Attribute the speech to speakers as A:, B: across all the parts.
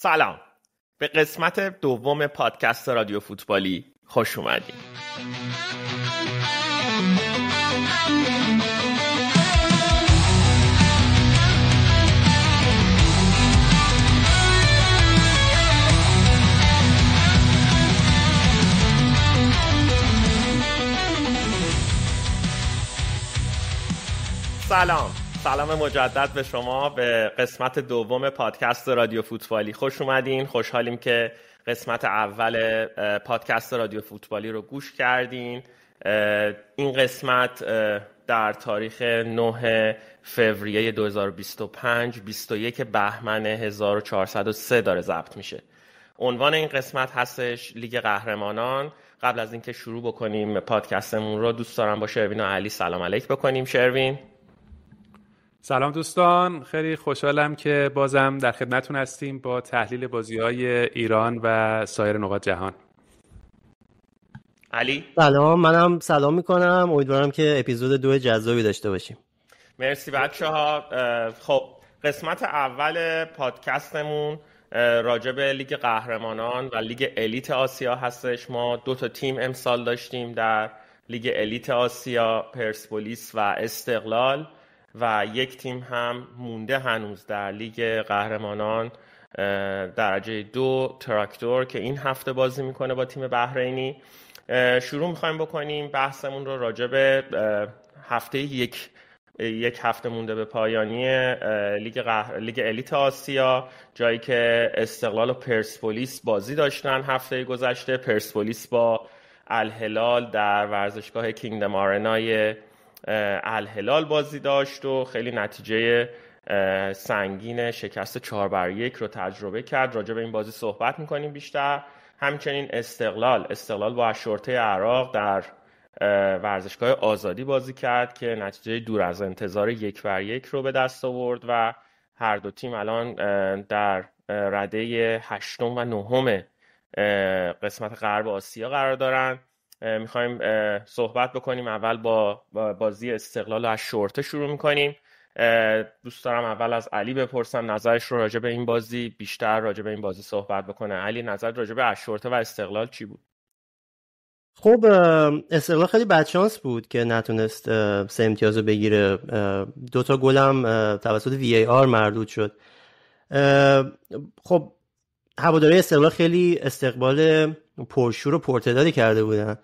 A: سلام، به قسمت دوم پادکست رادیو فوتبالی خوش اومدید. سلام مجدد به شما به قسمت دوم پادکست رادیو فوتبالی خوش اومدین. خوشحالیم که قسمت اول پادکست رادیو فوتبالی رو گوش کردین. این قسمت در تاریخ 9 فوریه 2025 21 بهمن 1403 داره ضبط میشه. عنوان این قسمت هستش لیگ قهرمانان. قبل از اینکه شروع بکنیم پادکستمون رو دوست دارم با شروین و علی سلام علیک بکنیم. شروین.
B: سلام دوستان، خیلی خوشحالم که بازم در خدمتتون هستیم با تحلیل بازی‌های ایران و سایر نقاط جهان.
A: علی.
C: سلام، منم سلام میکنم. امیدوارم که اپیزود 2 جذابی داشته باشیم.
A: مرسی بچه‌ها. خب قسمت اول پادکستمون راجع به لیگ قهرمانان و لیگ الیت آسیا هستش. ما 2 تا تیم امسال داشتیم در لیگ الیت آسیا، پرسپولیس و استقلال، و یک تیم هم مونده هنوز در لیگ قهرمانان درجه 2، تراکتور، که این هفته بازی میکنه با تیم بحرینی. شروع میخوایم بکنیم بحثمون رو راجع به هفته یک هفته مونده به پایانی لیگ الیت آسیا، جایی که استقلال و پرسپولیس بازی داشتن هفته گذشته. پرسپولیس با الهلال در ورزشگاه کینگدم آرنای الهلال بازی داشت و خیلی نتیجه سنگین شکست 4-1 رو تجربه کرد. راجع به این بازی صحبت میکنیم بیشتر. همچنین استقلال با اشرطه عراق در ورزشگاه آزادی بازی کرد که نتیجه دور از انتظار 1-1 رو به دست آورد و هر دو تیم الان در رده 8 و 9 قسمت غرب آسیا قرار دارن. میخوایم صحبت بکنیم. اول با بازی استقلال و اشرطه شروع میکنیم. دوست دارم اول از علی بپرسم نظرش رو راجع به این بازی، بیشتر راجع به این بازی صحبت بکنه. علی، نظر راجع به اشرطه و استقلال چی بود؟
C: خب استقلال خیلی بدشانس بود که نتونست 3 امتیاز رو بگیره. 2 تا گل هم توسط VAR مردود شد. خب هواداری استقلال خیلی استقبال پرشور و پرتعدادی کرده بودن.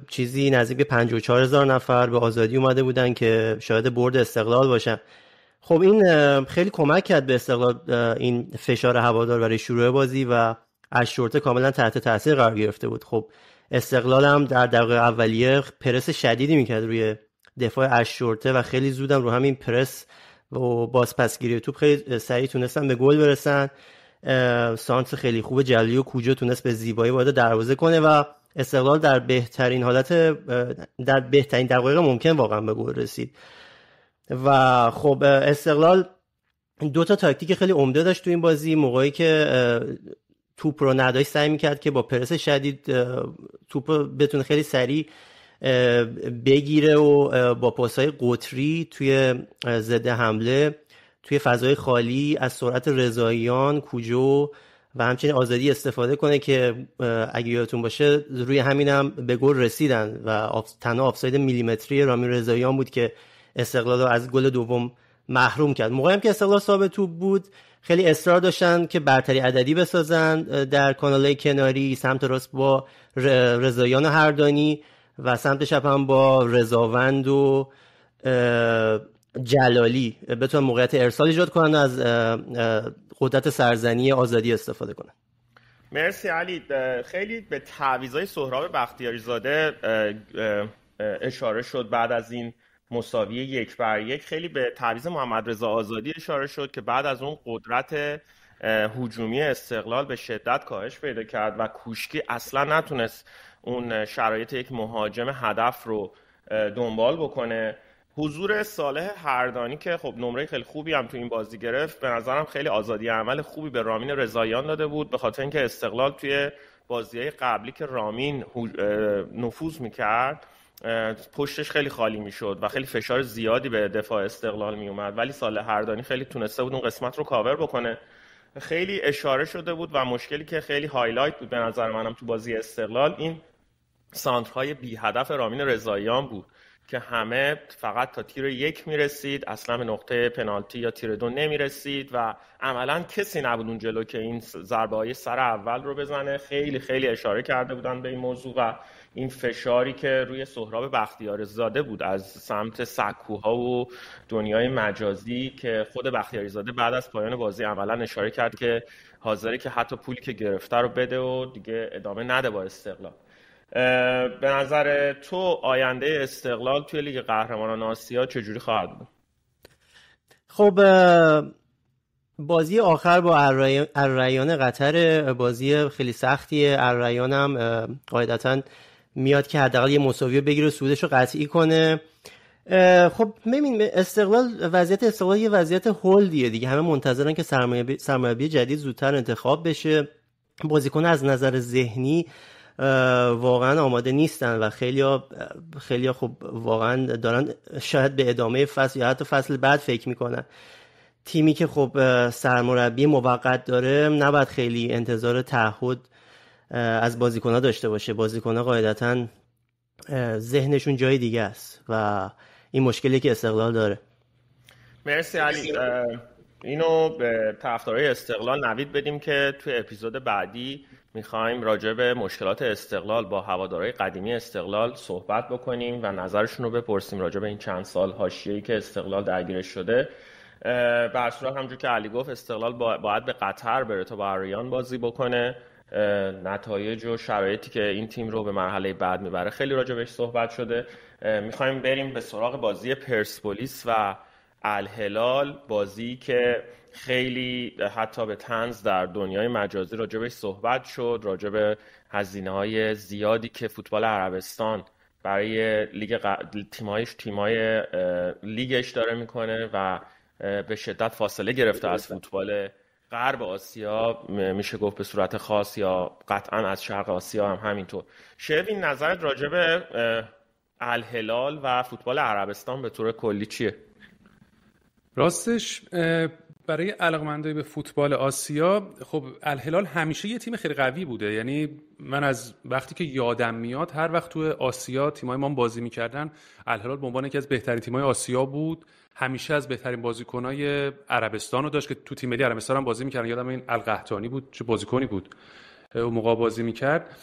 C: چیزی نزدیک به 54,000 نفر به آزادی اومده بودن که شاهد برد استقلال باشن. خب این خیلی کمک کرد به استقلال، این فشار هوادار برای شروع بازی، و اشرطه کاملا تحت تاثیر قرار گرفته بود. خب استقلال هم در دقیقه اولیه پرس شدیدی میکرد روی دفاع اشرطه و خیلی زودم رو همین پرس و بازپسگیری توپ خیلی سریع تونستن به گل برسن. سانتر خیلی خوب جلی و کوجو تونست به زیبایی وارد دروازه کنه و استقلال در بهترین حالت، در بهترین دقایق ممکن واقعا به گل رسید. و خب استقلال 2 تا تاکتیک خیلی عمده داشت تو این بازی. موقعی که توپ رو نداشت سعی میکرد که با پرس شدید توپ رو بتونه خیلی سریع بگیره و با پاسهای قطری توی ضد حمله توی فضای خالی از سرعت رضاییان، کوجو و همچنین آزادی استفاده کنه که اگه یادتون باشه روی همینم به گل رسیدن و تنها آفساید میلیمتری رامین رضاییان بود که استقلال رو از گل دوم محروم کرد. موقعی هم که استقلال صاحب توپ بود خیلی اصرار داشتن که برتری عددی بسازن در کانال‌های کناری، سمت راست با رضاییان و هردانی و سمت چپ هم با رضاوند و جلالی بتونن موقعیت ارسال ایجاد کنن و از قدرت سرزنی آزادی استفاده کنن.
A: مرسی علی. خیلی به تعویضای سهراب بختیاری زاده اشاره شد بعد از این مساوی 1-1. خیلی به تعویض محمد رضا آزادی اشاره شد که بعد از اون قدرت هجومی استقلال به شدت کاهش پیدا کرد و کوشکی اصلا نتونست اون شرایط یک مهاجم هدف رو دنبال بکنه. حضور صالح هردانی که خب نمره خیلی خوبی هم تو این بازی گرفت، به نظرم خیلی آزادی عمل خوبی به رامین رضاییان داده بود، به خاطر اینکه استقلال توی بازی‌های قبلی که رامین نفوذ می‌کرد پشتش خیلی خالی میشد و خیلی فشار زیادی به دفاع استقلال می اومد، ولی صالح هردانی خیلی تونسته بود اون قسمت رو کاور بکنه. خیلی اشاره شده بود و مشکلی که خیلی هایلایت بود به نظر منم تو بازی استقلال این سانترهای بی هدف رامین رضاییان بود که همه فقط تا تیر 1 میرسید، اصلا به نقطه پنالتی یا تیر 2 نمیرسید و عملا کسی نبود اون جلو که این ضربه های سر اول رو بزنه. خیلی خیلی اشاره کرده بودن به این موضوع و این فشاری که روی سهراب بختیاریزاده بود از سمت سکوها و دنیای مجازی که خود بختیاریزاده بعد از پایان بازی عملا اشاره کرد که حاضره که حتی پولی که گرفته رو بده و دیگه ادامه نده با استقلال. به نظر تو آینده استقلال توی لیگ قهرمانان آسیا چجوری خواهد بود؟
C: خب بازی آخر با الریان قطر بازی خیلی سختیه. الریان هم قاعدتا میاد که حداقل یه مساوی بگیره و صعودش رو قطعی کنه. خب ببین وضعیت استقلال یه وضعیت هولدیه دیگه، همه منتظرن که سرمربی جدید زودتر انتخاب بشه. بازیکن از نظر ذهنی واقعا آماده نیستن و خیلی خب واقعا دارن شاید به ادامه فصل یا حتی فصل بعد فکر میکنن. تیمی که خب سرمربی موقت داره نباید خیلی انتظار تعهد از بازیکن‌ها داشته باشه. بازیکن‌ها قاعدتاً ذهنشون جای دیگه است و این مشکلی که استقلال داره.
A: مرسی علی. اینو به طرفدارای استقلال نوید بدیم که توی اپیزود بعدی میخوایم راجع به مشکلات استقلال با هوادارهای قدیمی استقلال صحبت بکنیم و نظرشون رو بپرسیم راجع به این چند سال حاشیه‌ای که استقلال درگیرش شده. به هر صورت همونجور که علی گفت استقلال باید به قطر بره تا با الریان بازی بکنه. نتایج و شرایطی که این تیم رو به مرحله بعد میبره خیلی راجع بهش صحبت شده. میخوایم بریم به سراغ بازی پرسپولیس و الهلال، بازی که خیلی حتی به طنز در دنیای مجازی راجع بهش صحبت شد، راجع به هزینه‌های زیادی که فوتبال عربستان برای تیمای لیگش داره میکنه و به شدت فاصله گرفته از فوتبال غرب آسیا، میشه گفت به صورت خاص، یا قطعا از شرق آسیا هم همینطور. شروین نظرت راجع به الهلال و فوتبال عربستان به طور کلی چیه؟
B: راستش برای علاقه‌مندای به فوتبال آسیا خب الهلال همیشه یه تیم خیلی قوی بوده. یعنی من از وقتی که یادم میاد هر وقت تو آسیا تیمای ما بازی میکردن الهلال به عنوان یکی از بهترین تیمای آسیا بود. همیشه از بهترین بازیکنای عربستان رو داشت که تو تیم ملی عربستان هم بازی میکردن. یادم این القحطانی بود، چه بازیکنی بود اون موقع بازی میکرد.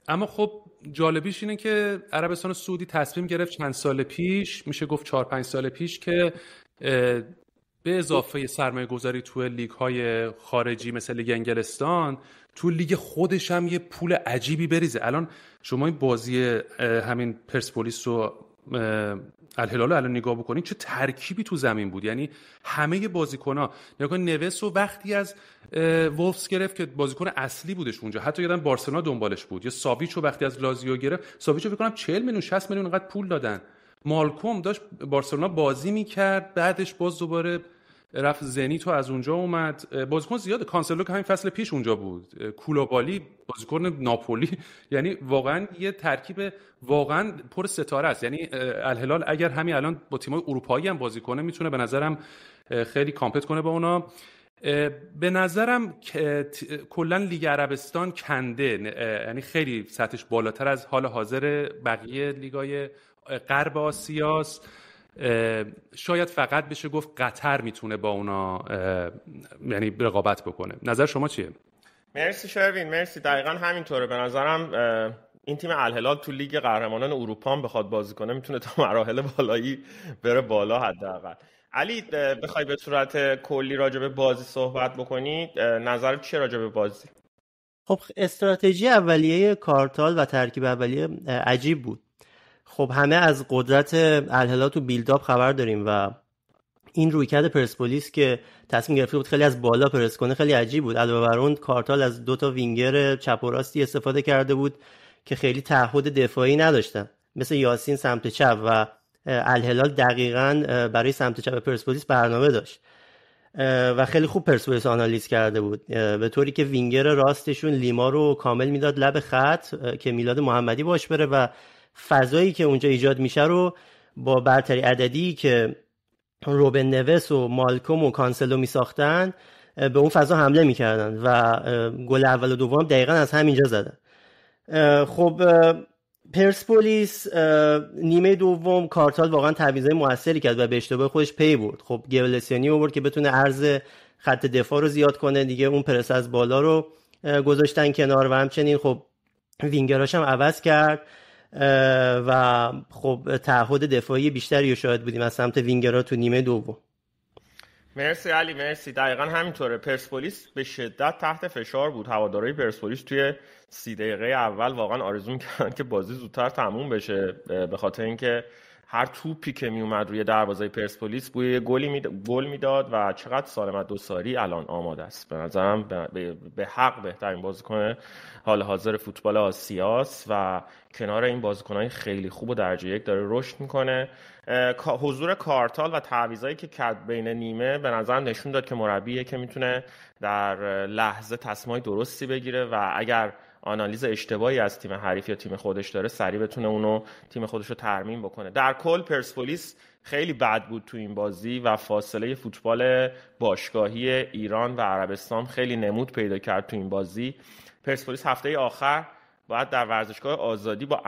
B: اما خب جالبیش اینه که عربستان سعودی تصمیم گرفت چند سال پیش، میشه گفت 4-5 سال پیش، که به اضافه سرمایه گذاری تو لیگ های خارجی مثل لیگ انگلستان تو لیگ خودش هم یه پول عجیبی بریزه. الان شما این بازی همین پرسپولیس و الهلال الان نگاه بکنید چه ترکیبی تو زمین بود. یعنی همه بازیکن‌ها، نگاه کن نویس و وقتی از وولفز گرفت که بازیکن اصلی بودش اونجا، حتی یادم بارسلونا دنبالش بود، یا ساویچو وقتی از لازیو گرفت، ساویچو فکر کنم 40 میلیون 60 میلیون انقدر پول دادن. مالکوم داشت بارسلونا بازی میکرد، بعدش باز دوباره رفت زنیتو از اونجا اومد. بازیکن زیاده. کانسلو که همین فصل پیش اونجا بود، کولوبالی بازیکن ناپولی. یعنی واقعا یه ترکیب واقعا پر ستاره است. یعنی الهلال اگر همین الان با تیم‌های اروپایی هم بازی کنه میتونه به نظرم خیلی کامپت کنه با اونا. به نظرم کلا لیگ عربستان کنده، یعنی خیلی سطحش بالاتر از حال حاضر بقیه لیگای غرب آسیاست. شاید فقط بشه گفت قطر میتونه با اونا یعنی رقابت بکنه. نظر شما چیه؟
A: مرسی شروین، مرسی. دقیقاً همینطوره. به نظرم این تیم الهلال تو لیگ قهرمانان اروپا هم بخواد بازی کنه میتونه تا مراحل بالایی بره بالا حداقل. علی بخوای به صورت کلی راجع به بازی صحبت بکنی، نظرت چیه راجع به بازی؟
C: خب استراتژی اولیه کارتال و ترکیب اولیه عجیب بود. خب همه از قدرت الهلال تو بیلداپ خبر داریم و این رویکرد پرسپولیس که تصمیم گرفته بود خیلی از بالا پرس کنه خیلی عجیب بود. علاوه بر اون کارتال از 2 وینگر چپ و راستی استفاده کرده بود که خیلی تعهد دفاعی نداشتن، مثل یاسین سمت چپ، و الهلال دقیقاً برای سمت چپ پرسپولیس برنامه داشت و خیلی خوب پرسپولیس آنالیز کرده بود، به طوری که وینگر راستشون لیما رو کامل میداد لب خط که میلاد محمدی باش بره و فضایی که اونجا ایجاد میشه رو با برتری عددی که روبن نویس و مالکوم و کانسلو میساختن به اون فضا حمله میکردن و گل اول و دوم دقیقاً از همینجا زدن. خب پرسپولیس نیمه دوم کارتال واقعا تعویضای موثری کرد و به اشتباه خودش پی برد. خب گبلسیانی آورد که بتونه عرض خط دفاع رو زیاد کنه دیگه، اون پرس از بالا رو گذاشتن کنار و همچنین خب وینگراش هم عوض کرد و خب تعهد دفاعی بیشتری رو شاهد بودیم از سمت وینگرها تو نیمه دوم.
A: مرسی علی، مرسی. دقیقا همینطوره. پرسپولیس به شدت تحت فشار بود. هوادارهای پرسپولیس توی 30 دقیقه اول واقعا آرزو می‌کردن که بازی زودتر تموم بشه، به خاطر اینکه هر توپی که میومد روی دروازه پرسپولیس بوی گل میداد و چقدر سالمت دوساری الان آماده است. به نظرم به حق بهترین بازیکن حال حاضر فوتبال آسیاست و کنار این بازیکن‌های خیلی خوب و درجه یک داره رشد میکنه. حضور کارتال و تعویضایی که کرد بین نیمه به نظر نشون داد که مربیه که میتونه در لحظه تصمیمای درستی بگیره و اگر آنالیز اشتباهی از تیم حریف یا تیم خودش داره سریع بتونه اونو تیم خودش رو ترمیم بکنه. در کل پرسپولیس خیلی بد بود تو این بازی و فاصله فوتبال باشگاهی ایران و عربستان خیلی نمود پیدا کرد تو این بازی. پرسپولیس هفته آخر باید در ورزشگاه آزادی با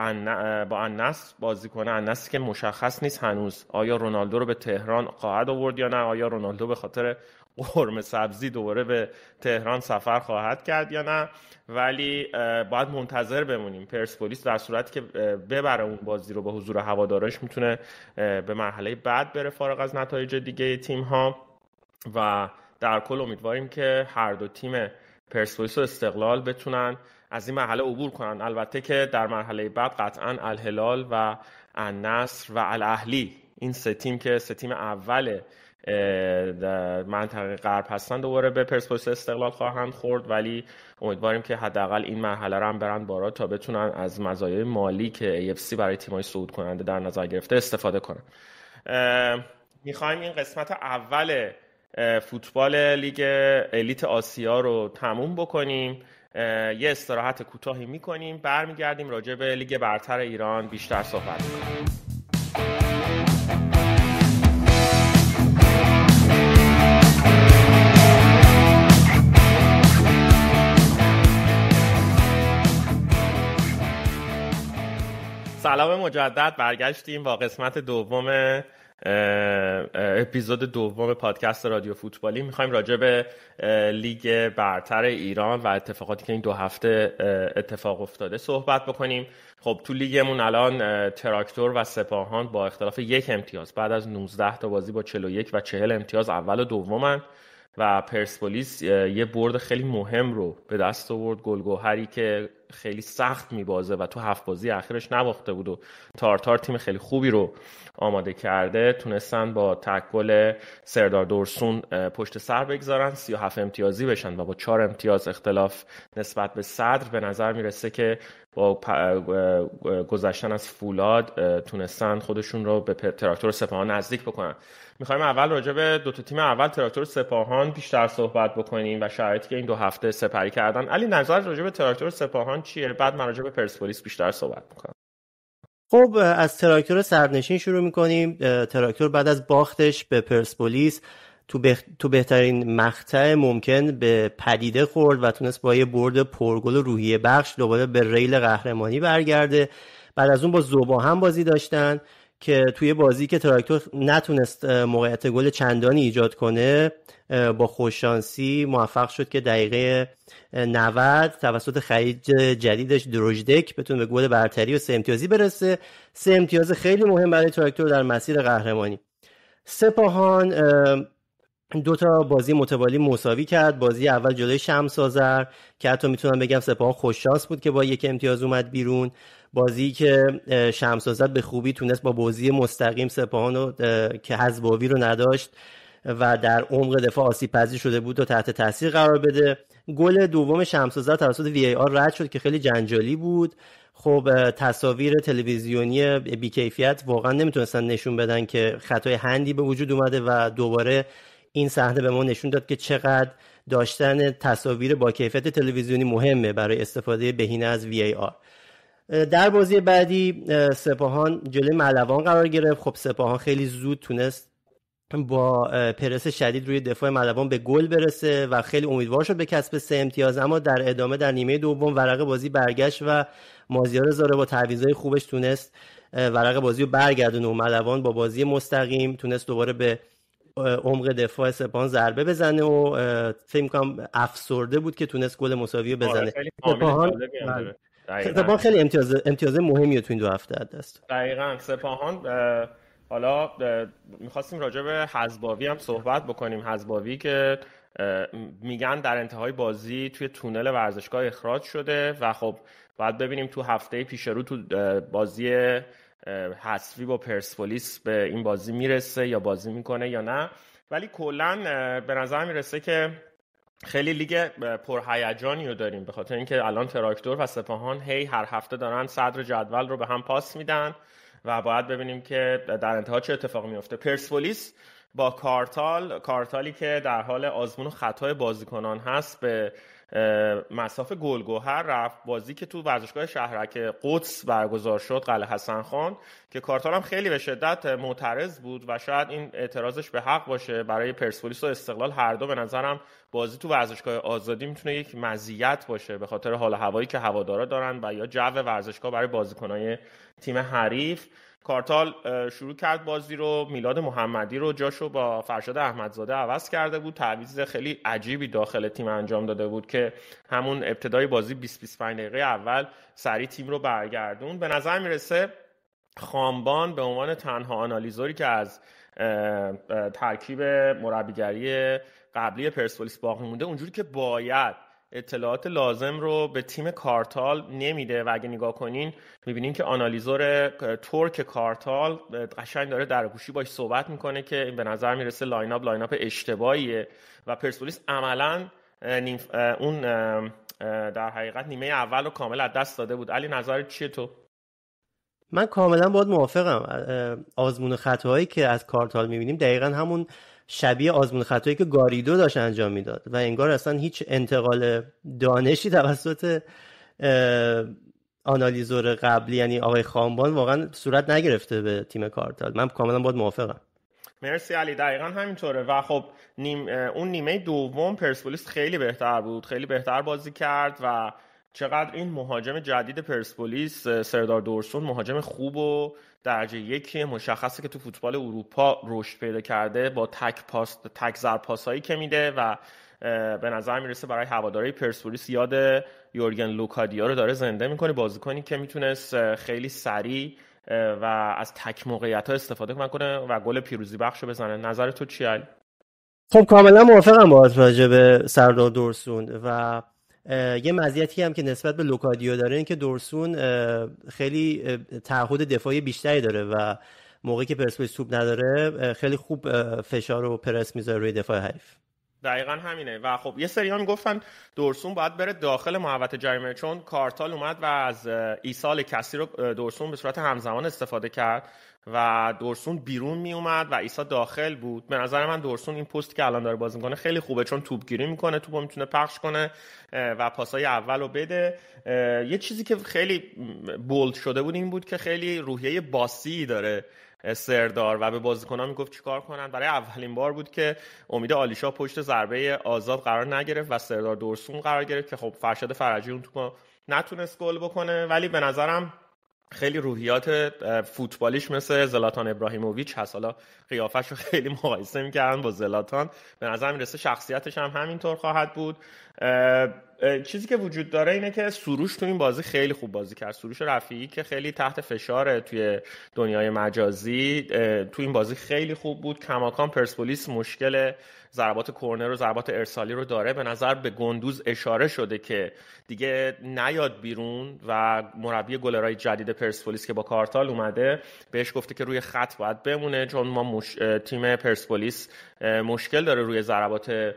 A: النصر بازی کنه. النصر که مشخص نیست هنوز آیا رونالدو رو به تهران خواهد آورد یا نه، آیا رونالدو به خاطر قرمه سبزی دوباره به تهران سفر خواهد کرد یا نه، ولی باید منتظر بمونیم. پرسپولیس در صورتی که ببره اون بازی رو با حضور هوادارش میتونه به مرحله بعد بره فارغ از نتایج دیگه تیم ها و در کل امیدواریم که هر دو تیم پرسپولیس و استقلال بتونن از این مرحله عبور کنن. البته که در مرحله بعد قطعاً الهلال و النصر و الاهلی، این سه تیم که سه تیم اول منطقه غرب هستن، دوباره به پرسپولیس استقلال خواهند خورد، ولی امیدواریم که حداقل این مرحله رو هم برن بالا تا بتونن از مزایای مالی که AFC برای تیم‌های صعود کننده در نظر گرفته استفاده کنن. میخوایم این قسمت اول فوتبال لیگ الیت آسیا رو تموم بکنیم، یه استراحت کوتاهی میکنیم، برمیگردیم راجع به لیگ برتر ایران بیشتر صحبت میکنیم. سلام مجدد، برگشتیم با قسمت دوم اپیزود دوم پادکست رادیو فوتبالی. میخوایم راجع به لیگ برتر ایران و اتفاقاتی که این 2 هفته اتفاق افتاده صحبت بکنیم. خب تو لیگمون الان تراکتور و سپاهان با اختلاف 1 امتیاز بعد از 19 تا بازی با 41 و 40 امتیاز اول و دومن و پرسپولیس یه برد خیلی مهم رو به دست آورد. گلگوهری که خیلی سخت میبازه و تو 7 بازی اخیرش نباخته بود و تارتار تیم خیلی خوبی رو آماده کرده، تونستن با تک گل سردار دورسون پشت سر بگذارن، 37 امتیازی بشن و با 4 امتیاز اختلاف نسبت به صدر به نظر میرسه که با گذشتن از فولاد تونستن خودشون رو به تراکتور سپاهان نزدیک بکنن. میخوایم اول راجع به 2 تا تیم اول تراکتور سپاهان بیشتر صحبت بکنیم و شرایطی که این 2 هفته سپری کردن. علی نظر راجع به تراکتور سپاهان چیه؟ بعد من راجع به پرسپولیس بیشتر صحبت میکنم.
C: خب از تراکتور سرنشین شروع میکنیم. تراکتور بعد از باختش به پرسپولیس تو بهترین مقطع ممکن به پدیده خورد و تونست با یه برد پرگل و روحیه بخش دوباره به ریل قهرمانی برگرده. بعد از اون با ذوبا هم بازی داشتن که توی بازی که تراکتور نتونست موقعیت گل چندانی ایجاد کنه، با خوششانسی موفق شد که دقیقه 90 توسط خرید جدیدش دروژدک بتونه به گل برتری و 3 امتیازی برسه. 3 امتیاز خیلی مهم برای تراکتور در مسیر قهرمانی. سپاهان 2 تا بازی متوالی مساوی کرد. بازی اول جلوی شمس آذر که حتی میتونم بگم سپاهان خوششانس بود که با 1 امتیاز اومد بیرون. بازی که شمس آذر به خوبی تونست با بازی مستقیم سپاهان رو که حذباوی رو نداشت و در عمق دفاع آسیب پذیر شده بود و تحت تاثیر قرار بده. گل دوم شمس آذر توسط VAR رد شد که خیلی جنجالی بود. خب تصاویر تلویزیونی بی‌کیفیت واقعا نمیتونستن نشون بدن که خطای هندی به وجود اومده و دوباره این صحنه به ما نشون داد که چقدر داشتن تصاویر با کیفیت تلویزیونی مهمه برای استفاده بهینه از VAR. در بازی بعدی سپاهان جلوی ملوان قرار گرفت. خب سپاهان خیلی زود تونست با پرس شدید روی دفاع ملوان به گل برسه و خیلی امیدوار شد به کسب 3 امتیاز، اما در ادامه در نیمه دوم ورق بازی برگشت و مازیار زاره با تعویضای خوبش تونست ورق بازی رو برگردونه و ملوان با بازی مستقیم تونست دوباره به عمق دفاع سپاهان ضربه بزنه و فکر می‌کنم افسرده بود که تونست گل مساوی بزنه. سپاهان خیلی امتیاز مهمیه تو این 2 هفته دست.
A: دقیقاً سپاهان حالا می‌خواستیم راجع به حزباوی هم صحبت بکنیم. حزباوی که میگن در انتهای بازی توی تونل ورزشگاه اخراج شده و خب باید ببینیم تو هفته پیش رو تو بازی حذفی با پرسپولیس به این بازی میرسه یا بازی میکنه یا نه، ولی کلاً به نظر میرسه که خیلی لیگ پرهیجانی رو داریم، به خاطر اینکه الان تراکتور و سپاهان هر هفته دارن صدر جدول رو به هم پاس میدن و باید ببینیم که در انتها چه اتفاقی میفته. پرسپولیس با کارتالی که در حال آزمون و خطای بازیکنان هست به مصاف گلگهر رفت، بازی که تو ورزشگاه شهرک قدس برگزار شد، قلعه حسن خان، که کارتال هم خیلی به شدت معترض بود و شاید این اعتراضش به حق باشه. برای پرسپولیس و استقلال هر دو به نظرم بازی تو ورزشگاه آزادی میتونه یک مزیت باشه به خاطر حال هوایی که هوادارا دارن و یا جو ورزشگاه برای بازیکنای تیم حریف. کارتال شروع کرد بازی رو، میلاد محمدی رو جاشو با فرشاد احمدزاده عوض کرده بود، تعویض خیلی عجیبی داخل تیم انجام داده بود که همون ابتدای بازی 20-25 دقیقه اول سریع تیم رو برگردون. به نظر میرسه خامبان به عنوان تنها آنالیزوری که از ترکیب مربیگری قبلی پرسپولیس باقی مونده اونجوری که باید اطلاعات لازم رو به تیم کارتال نمیده و اگه نگاه کنین میبینین که آنالیزور ترک کارتال قشنگ داره در گوشی باش صحبت میکنه که به نظر میرسه لاین اپ اشتباهیه و پرسپولیس عملاً اون در حقیقت نیمه اول رو کامل از دست داده بود. علی نظرت چیه تو؟
C: من کاملا باهات موافقم. آزمون خطاهایی که از کارتال میبینیم دقیقاً همون شبیه آزمون خطایی که گاریدو داشت انجام میداد و انگار اصلا هیچ انتقال دانشی توسط آنالیزور قبلی یعنی آقای خامبان واقعا صورت نگرفته به تیم کارتال. من کاملا باهات موافقم.
A: مرسی علی، دقیقا همینطوره و خب اون نیمه دوم پرسپولیس خیلی بهتر بود، خیلی بهتر بازی کرد و چقدر این مهاجم جدید پرسپولیس سردار دورسون مهاجم خوب و درجه یکی مشخصه که تو فوتبال اروپا رشد پیدا کرده با تک ضرب پاسایی که میده و به نظر میرسه برای هواداری پرسپولیس یاد یورگن لوکادیا رو داره زنده میکنه، بازیکنی که میتونست خیلی سریع و از تک موقعیت‌ها استفاده کنه و گل پیروزی بخشو بزنه. نظر تو چیه علی؟
C: خب کاملا موافقم باهات راجع به سردار دورسون و یه مزیتی هم که نسبت به لوکادیو داره این که دورسون خیلی تعهد دفاعی بیشتری داره و موقعی که پرسپولیس توپ نداره خیلی خوب فشار و پرس میذاره روی دفاع حریف.
A: دقیقاً همینه و خب یه سری ها میگفتن دورسون باید بره داخل محوطه جریمه چون کارتال اومد و از ایصال کسی رو دورسون به صورت همزمان استفاده کرد و دورسون بیرون می اومد و عیسی داخل بود. به نظر من دورسون این پستی که الان داره بازی میکنه خیلی خوبه چون توپ گیری میکنه، توپو میتونه پخش کنه و پاسای اول رو بده. یه چیزی که خیلی بولد شده بود این بود که خیلی روحیه باسی داره سردار و به بازیکن‌ها میگفت چیکار کنن. برای اولین بار بود که امید عالیشاه پشت ضربه آزاد قرار نگرفت و سردار دورسون قرار گرفت که خب فرشاد فرجی اون توپو نتونست گل بکنه، ولی به نظرم خیلی روحیات فوتبالیش مثل زلاتان ابراهیموویچ هست. حالا قیافش رو خیلی مقایسه می‌کردن با زلاتان، به نظر میرسه شخصیتش هم همینطور خواهد بود. چیزی که وجود داره اینه که سروش تو این بازی خیلی خوب بازی کرد. سروش رفیعی که خیلی تحت فشاره توی دنیای مجازی تو این بازی خیلی خوب بود. کماکان پرسپولیس مشکل ضربات کرنر و ضربات ارسالی رو داره. به نظر به گندوز اشاره شده که دیگه نیاد بیرون و مربی گلرای جدید پرسپولیس که با کارتال اومده بهش گفته که روی خط باید بمونه چون ما تیم پرسپولیس مشکل داره روی ضربات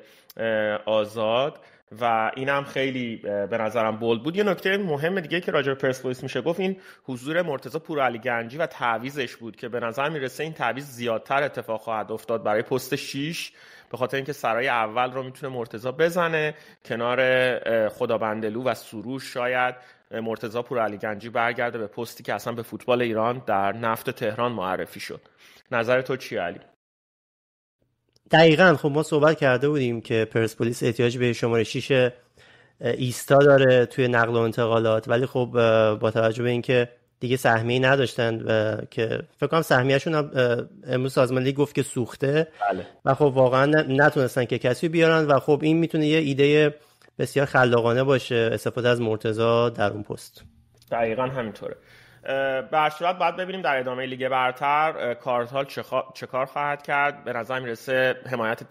A: آزاد و اینم خیلی به نظرم بولد بود. یه نکته مهم دیگه که راجع به پرسپولیس میشه گفت این حضور مرتضی پورعلی گنجی و تعویضش بود که به نظر میرسه این تعویض زیادتر اتفاق خواهد افتاد برای پست 6 به خاطر اینکه سرای اول رو میتونه مرتضی بزنه کنار خدابندلو و سروش. شاید مرتضی پورعلی گنجی برگرده به پستی که اصلا به فوتبال ایران در نفت تهران معرفی شد. نظر تو چیه علی؟
C: دقیقاً. خب ما صحبت کرده بودیم که پرسپولیس احتیاج به شماره 6 ایستا داره توی نقل و انتقالات، ولی خب با توجه به اینکه دیگه سهمیه‌ای نداشتن که فکر کنم سهمیه‌شون هم امروز سازمان لیگ گفت که سوخته.
A: بله.
C: و خب واقعا نتونستن که کسی بیارن و خب این میتونه یه ایده بسیار خلاقانه باشه استفاده از مرتضی در اون پست.
A: دقیقاً همینطوره. به هر صورت باید ببینیم در ادامه لیگ برتر کارتال چه کار خواهد کرد. به نظر میرسه حمایت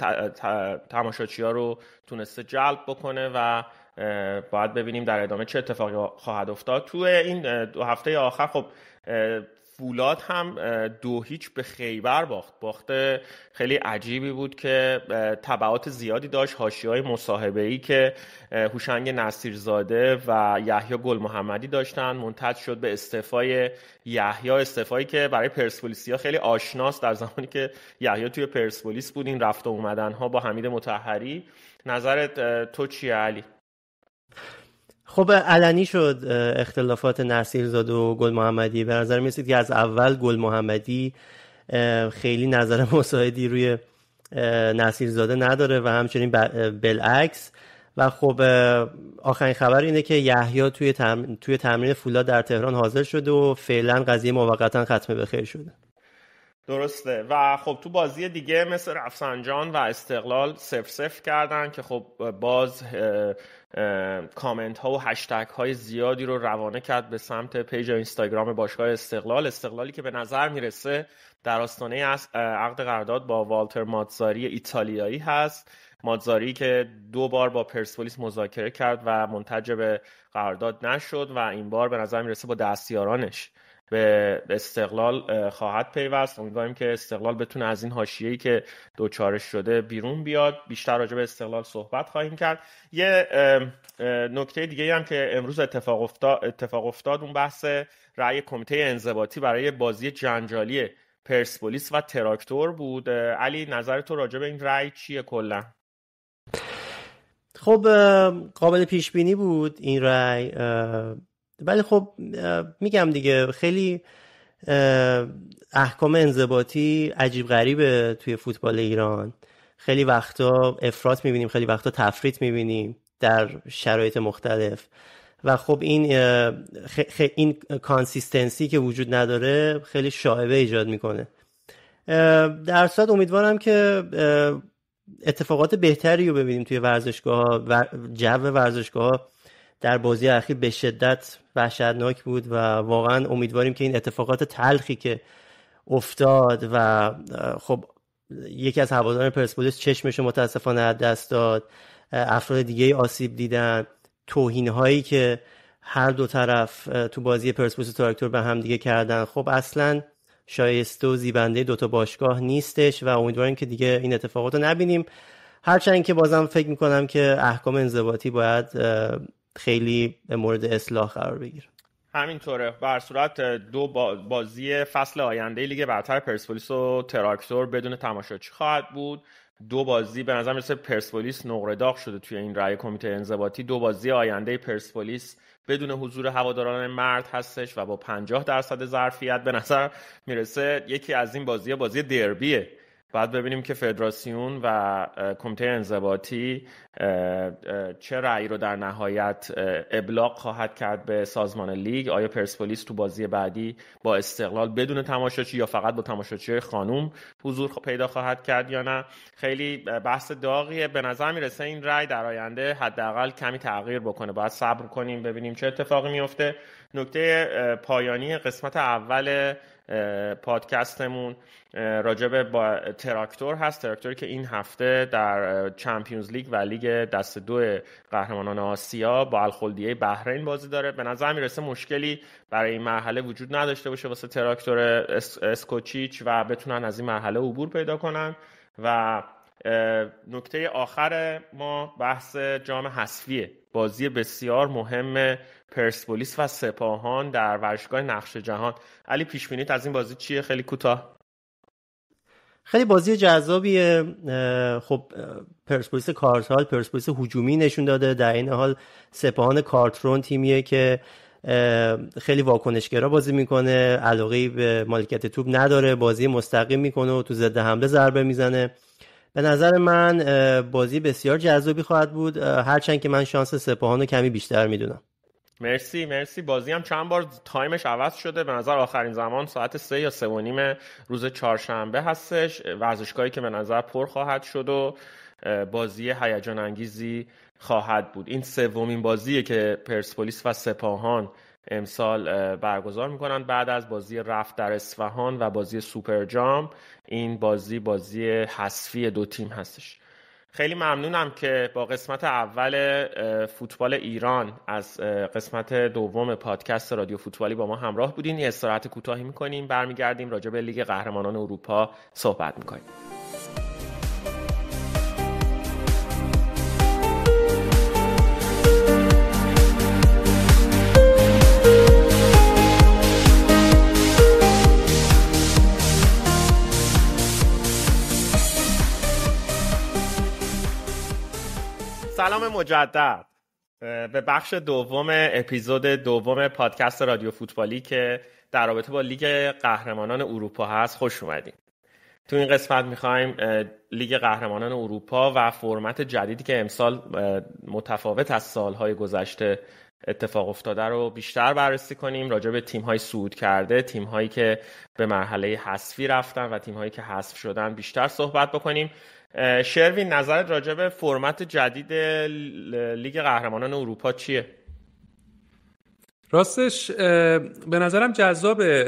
A: تماشاچی‌ها رو تونسته جلب بکنه و باید ببینیم در ادامه چه اتفاقی خواهد افتاد. توی این 2 هفته آخر خب فولاد هم 2-0 به خیبر باخت خیلی عجیبی بود که تبعات زیادی داشت. حاشیه‌های مصاحبه‌ای که هوشنگ نصیرزاده و یحیی گل محمدی داشتن منتج شد به استعفای یحیی، استعفایی که برای پرسپولیسیا خیلی آشناست. در زمانی که یحیی توی پرسپولیس بود این رفت و اومدن‌ها با حمید مطهری. نظرت تو چیه علی؟
C: خب علنی شد اختلافات نصیرزاده و گل محمدی. به نظر می‌رسید که از اول گل محمدی خیلی نظر مساعدی روی نصیرزاده نداره و همچنین بالعکس. و خب آخرین خبر اینه که یحیی توی تمرین فولاد در تهران حاضر شده و فعلا قضیه موقتا ختم به خیر شده.
A: درسته. و خب تو بازی دیگه مثل رفسنجان و استقلال 0-0 کردن که خب باز کامنت ها و هشتگ های زیادی رو روانه کرد به سمت پیج اینستاگرام باشگاه استقلالی که به نظر میرسه در آستانه عقد قرارداد با والتر ماتزاری ایتالیایی هست. ماتزاری که 2 بار با پرسپولیس مذاکره کرد و منتج به قرارداد نشد و این بار به نظر میرسه با دستیارانش به استقلال خواهد پیوست. امیدواریم که استقلال بتونه از این حاشیه‌ای که دوچارش شده بیرون بیاد. بیشتر راجع به استقلال صحبت خواهیم کرد. یه نکته دیگه هم که امروز اتفاق افتاد اون بحث رأی کمیته انضباطی برای بازی جنجالی پرسپولیس و تراکتور بود. علی نظر تو راجع به این رأی چیه کلا؟
C: خب قابل پیش بینی بود این رأی، ولی خب میگم دیگه خیلی احکام انضباطی عجیب غریبه توی فوتبال ایران. خیلی وقتا افراط میبینیم، خیلی وقتا تفریط میبینیم در شرایط مختلف و خب این کانسیستنسی که وجود نداره خیلی شائبه ایجاد میکنه. در صورت امیدوارم که اتفاقات بهتری رو ببینیم توی ورزشگاه و جو ورزشگاه در بازی اخیر به شدت وحشتناک بود و واقعا امیدواریم که این اتفاقات تلخی که افتاد و خب یکی از هواداران پرسپولیس چشمش متاسفانه از دست داد، افراد دیگه آسیب دیدن، توهین‌هایی که هر دو طرف تو بازی پرسپولیس و تراکتور به هم دیگه کردن، خب اصلا شایسته و زیبنده دوتا باشگاه نیستش و امیدواریم که دیگه این اتفاقات رو نبینیم. هرچند که بازم فکر میکنم که احکام انضباطی باید خیلی به مورد اصلاح قرار بگیره.
A: همینطوره. به هر صورت 2 بازی فصل آینده لیگ برتر پرسپولیس و تراکتور بدون تماشاچی خواهد بود. 2 بازی به نظر میرسه پرسپولیس نقره داغ شده توی این رأی کمیته انضباطی. 2 بازی آینده پرسپولیس بدون حضور هواداران مرد هستش و با 50% ظرفیت. به نظر میرسه یکی از این بازی دربیه. بعد ببینیم که فدراسیون و کمیته انضباطی چه رأی رو در نهایت ابلاغ خواهد کرد به سازمان لیگ. آیا پرسپولیس تو بازی بعدی با استقلال بدون تماشاچی یا فقط با تماشاچی خانوم حضور پیدا خواهد کرد یا نه؟ خیلی بحث داغیه. به نظر میرسه این رأی در آینده حداقل کمی تغییر بکنه. باید صبر کنیم ببینیم چه اتفاقی میفته. نکته پایانی قسمت اول پادکستمون راجب با تراکتور هست. تراکتوری که این هفته در چمپیونز لیگ و لیگ دست 2 قهرمانان آسیا با الخلدیه بحرین بازی داره. به نظر میرسه مشکلی برای این مرحله وجود نداشته باشه واسه تراکتور اسکوچیچ و بتونن از این مرحله عبور پیدا کنن. و نکته آخر ما بحث جام حذفیه، بازی بسیار مهم پرسپولیس و سپاهان در ورزشگاه نقش جهان. علی پیش بینیت از این بازی چیه؟ خیلی کوتاه.
C: خیلی بازی جذابیه. خب پرسپولیس کارتال پرسپولیس هجومی نشون داده، در این حال سپاهان کارترون تیمیه که خیلی واکنشگرا بازی میکنه، علاقه‌ای به مالکیت توپ نداره، بازی مستقیم میکنه و تو ضد حمله ضربه میزنه. به نظر من بازی بسیار جذابی خواهد بود، هرچند که من شانس سپاهان رو کمی بیشتر میدونم.
A: مرسی. بازی هم چند بار تایمش عوض شده، به نظر آخرین زمان ساعت 3 یا 3:30 روز چهارشنبه هستش، ورزشگاهی که به نظر پر خواهد شد و بازی هیجان انگیزی خواهد بود. این سومین بازیه که پرسپولیس و سپاهان امسال برگزار میکنن بعد از بازی رفت در اصفهان و بازی سوپر جام. این بازی حذفی دو تیم هستش. خیلی ممنونم که با قسمت اول فوتبال ایران از قسمت دوم پادکست رادیو فوتبالی با ما همراه بودین. یه استراحت کوتاهی میکنیم، برمیگردیم راجع به لیگ قهرمانان اروپا صحبت میکنیم. سلام مجدد به بخش دوم اپیزود دوم پادکست رادیو فوتبالی که در رابطه با لیگ قهرمانان اروپا هست خوش اومدین. تو این قسمت میخوایم لیگ قهرمانان اروپا و فرمت جدیدی که امسال متفاوت از سالهای گذشته اتفاق افتاده رو بیشتر بررسی کنیم. راجع به تیم‌های صعود کرده، تیم‌هایی که به مرحله حذفی رفتن و تیم‌هایی که حذف شدن بیشتر صحبت بکنیم. شروین، نظرت راجع به فرمت جدید لیگ قهرمانان اروپا چیه؟
B: راستش به نظرم جذابه.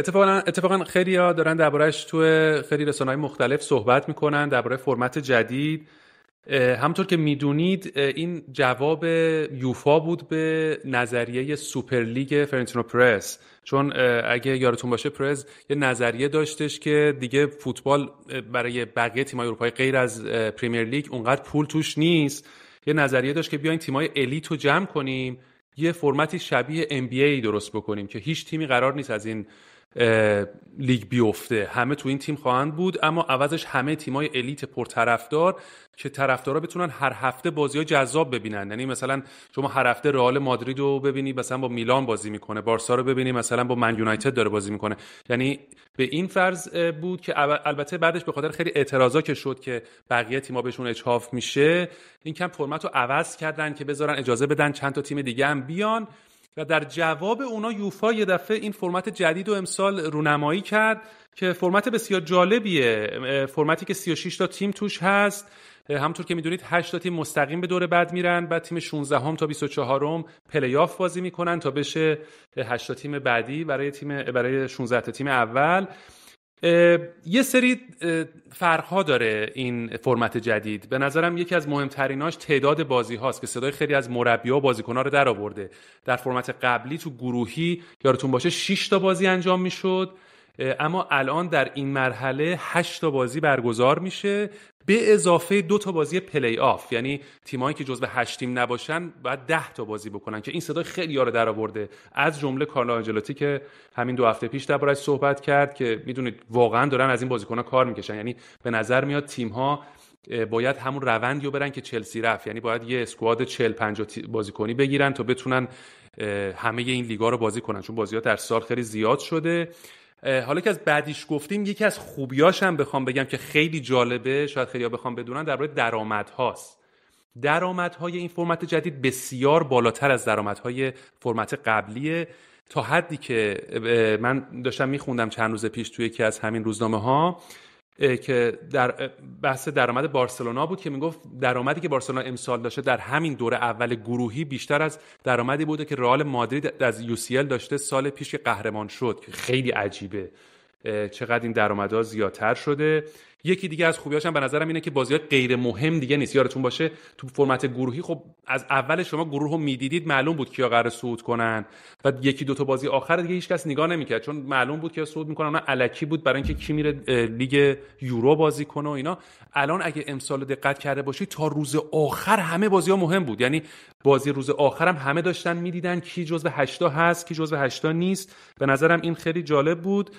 B: اتفاقا خیلی‌ها دارن درباره‌اش تو خیلی رسانه‌های مختلف صحبت میکنن درباره فرمت جدید. همونطور که میدونید این جواب یوفا بود به نظریه سوپرلیگ فرنتینو پرز، چون اگه یادتون باشه پرز یه نظریه داشتش که دیگه فوتبال برای بقیه تیم‌های اروپایی غیر از پریمیر لیگ اونقدر پول توش نیست. یه نظریه داشت که بیاین تیم‌های الیت رو جمع کنیم، یه فرمتی شبیه NBA درست بکنیم که هیچ تیمی قرار نیست از این لیگ بیفته، همه تو این تیم خواهند بود، اما عوضش همه تیمای الیت پرطرفدار که طرفدارا بتونن هر هفته بازی‌های جذاب ببینن. یعنی مثلا شما هر هفته رئال مادرید رو ببینی مثلا با میلان بازی میکنه، بارسا رو ببینی مثلا با من یونایتد داره بازی میکنه. یعنی به این فرض بود که البته بعدش به خاطر خیلی اعتراضا که شد که بقیه تیم‌ها بهشون اجحاف میشه، این کم فرمت رو عوض کردن که بذارن اجازه بدن چند تا تیم دیگه هم بیان و در جواب اونا یوفا یه دفعه این فرمت جدید رو امسال رونمایی کرد که فرمت بسیار جالبیه. فرمتی که 36 تا تیم توش هست، همونطور که میدونید 8 تا تیم مستقیم به دور بعد میرن، بعد تیم 16 هم تا 24 پلی آف بازی میکنن تا بشه 8 تا تیم بعدی برای 16 تا تیم اول. یه سری فرق‌ها داره این فرمت جدید. به نظرم یکی از مهمتریناش تعداد بازی هاست که صدای خیلی از مربی‌ها و بازیکن‌ها رو در آورده. در فرمت قبلی تو گروهی یادتون باشه 6 تا بازی انجام میشد، اما الان در این مرحله 8 تا بازی برگزار میشه به اضافه 2 تا بازی پلی آف. یعنی تیمایی که جزو 8 تیم نباشن باید 10 تا بازی بکنن که این صدای خیلی‌ها رو در آورده، از جمله کارلو آنجلوتی که همین 2 هفته پیش درباره‌اش صحبت کرد که میدونید واقعا دارن از این بازیکن‌ها کار میکشن. یعنی به نظر میاد تیم‌ها باید همون روندی رو برن که چلسی رفت، یعنی باید یه اسکواد 40-50 بازیکنی بگیرن تا بتونن همه این لیگا رو بازی کنن، چون بازی‌ها در سال خیلی زیاد شده. حالا که از بعدیش گفتیم، یکی از خوبیاش هم بخوام بگم که خیلی جالبه، شاید خیلی‌ها بخوام بدونن، درباره درآمدهاست. درآمدهای این فرمت جدید بسیار بالاتر از درآمدهای فرمت قبلیه، تا حدی که من داشتم میخوندم چند روز پیش توی یکی از همین روزنامه‌ها که در بحث درآمد بارسلونا بود که میگفت درآمدی که بارسلونا امسال داشته در همین دوره اول گروهی بیشتر از درآمدی بوده که رئال مادرید از UCL داشته سال پیش که قهرمان شد. که خیلی عجیبه چقدر این درآمدها زیادتر شده. یکی دیگه از خوبیاش هم به نظرم اینه که بازی‌ها غیر مهم دیگه نیست. یادتون باشه تو فرمت گروهی خب از اول شما گروه رو میدیدید معلوم بود کیا قراره صعود کنن و یکی دو تا بازی آخر دیگه هیچ کس نگاه نمی‌کرد، چون معلوم بود که صعود می‌کنن. اون الکی بود برای اینکه کی میره لیگ یورو بازی کنه و اینا. الان اگه امسال دقت کرده باشید تا روز آخر همه بازی‌ها مهم بود، یعنی بازی روز آخر هم همه داشتن میدیدن کی جزو 8 هست کی جزو 8 نیست. به نظرم این خیلی جالب بود.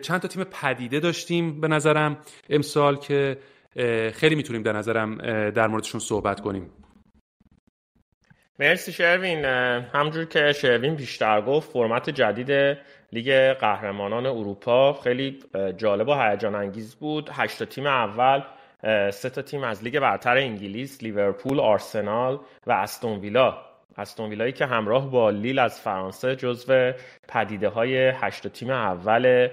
B: چند تا تیم پدیده داشتیم به نظرم امسال که خیلی میتونیم به نظرم در موردشون صحبت کنیم.
A: مرسی شروین. همونجور که شروین بیشتر گفت، فرمت جدید لیگ قهرمانان اروپا خیلی جالب و هیجان انگیز بود. 8 تیم اول 3 تا تیم از لیگ برتر انگلیس، لیورپول، آرسنال و استون ویلایی که همراه با لیل از فرانسه جزو پدیده‌های 8 تیم اول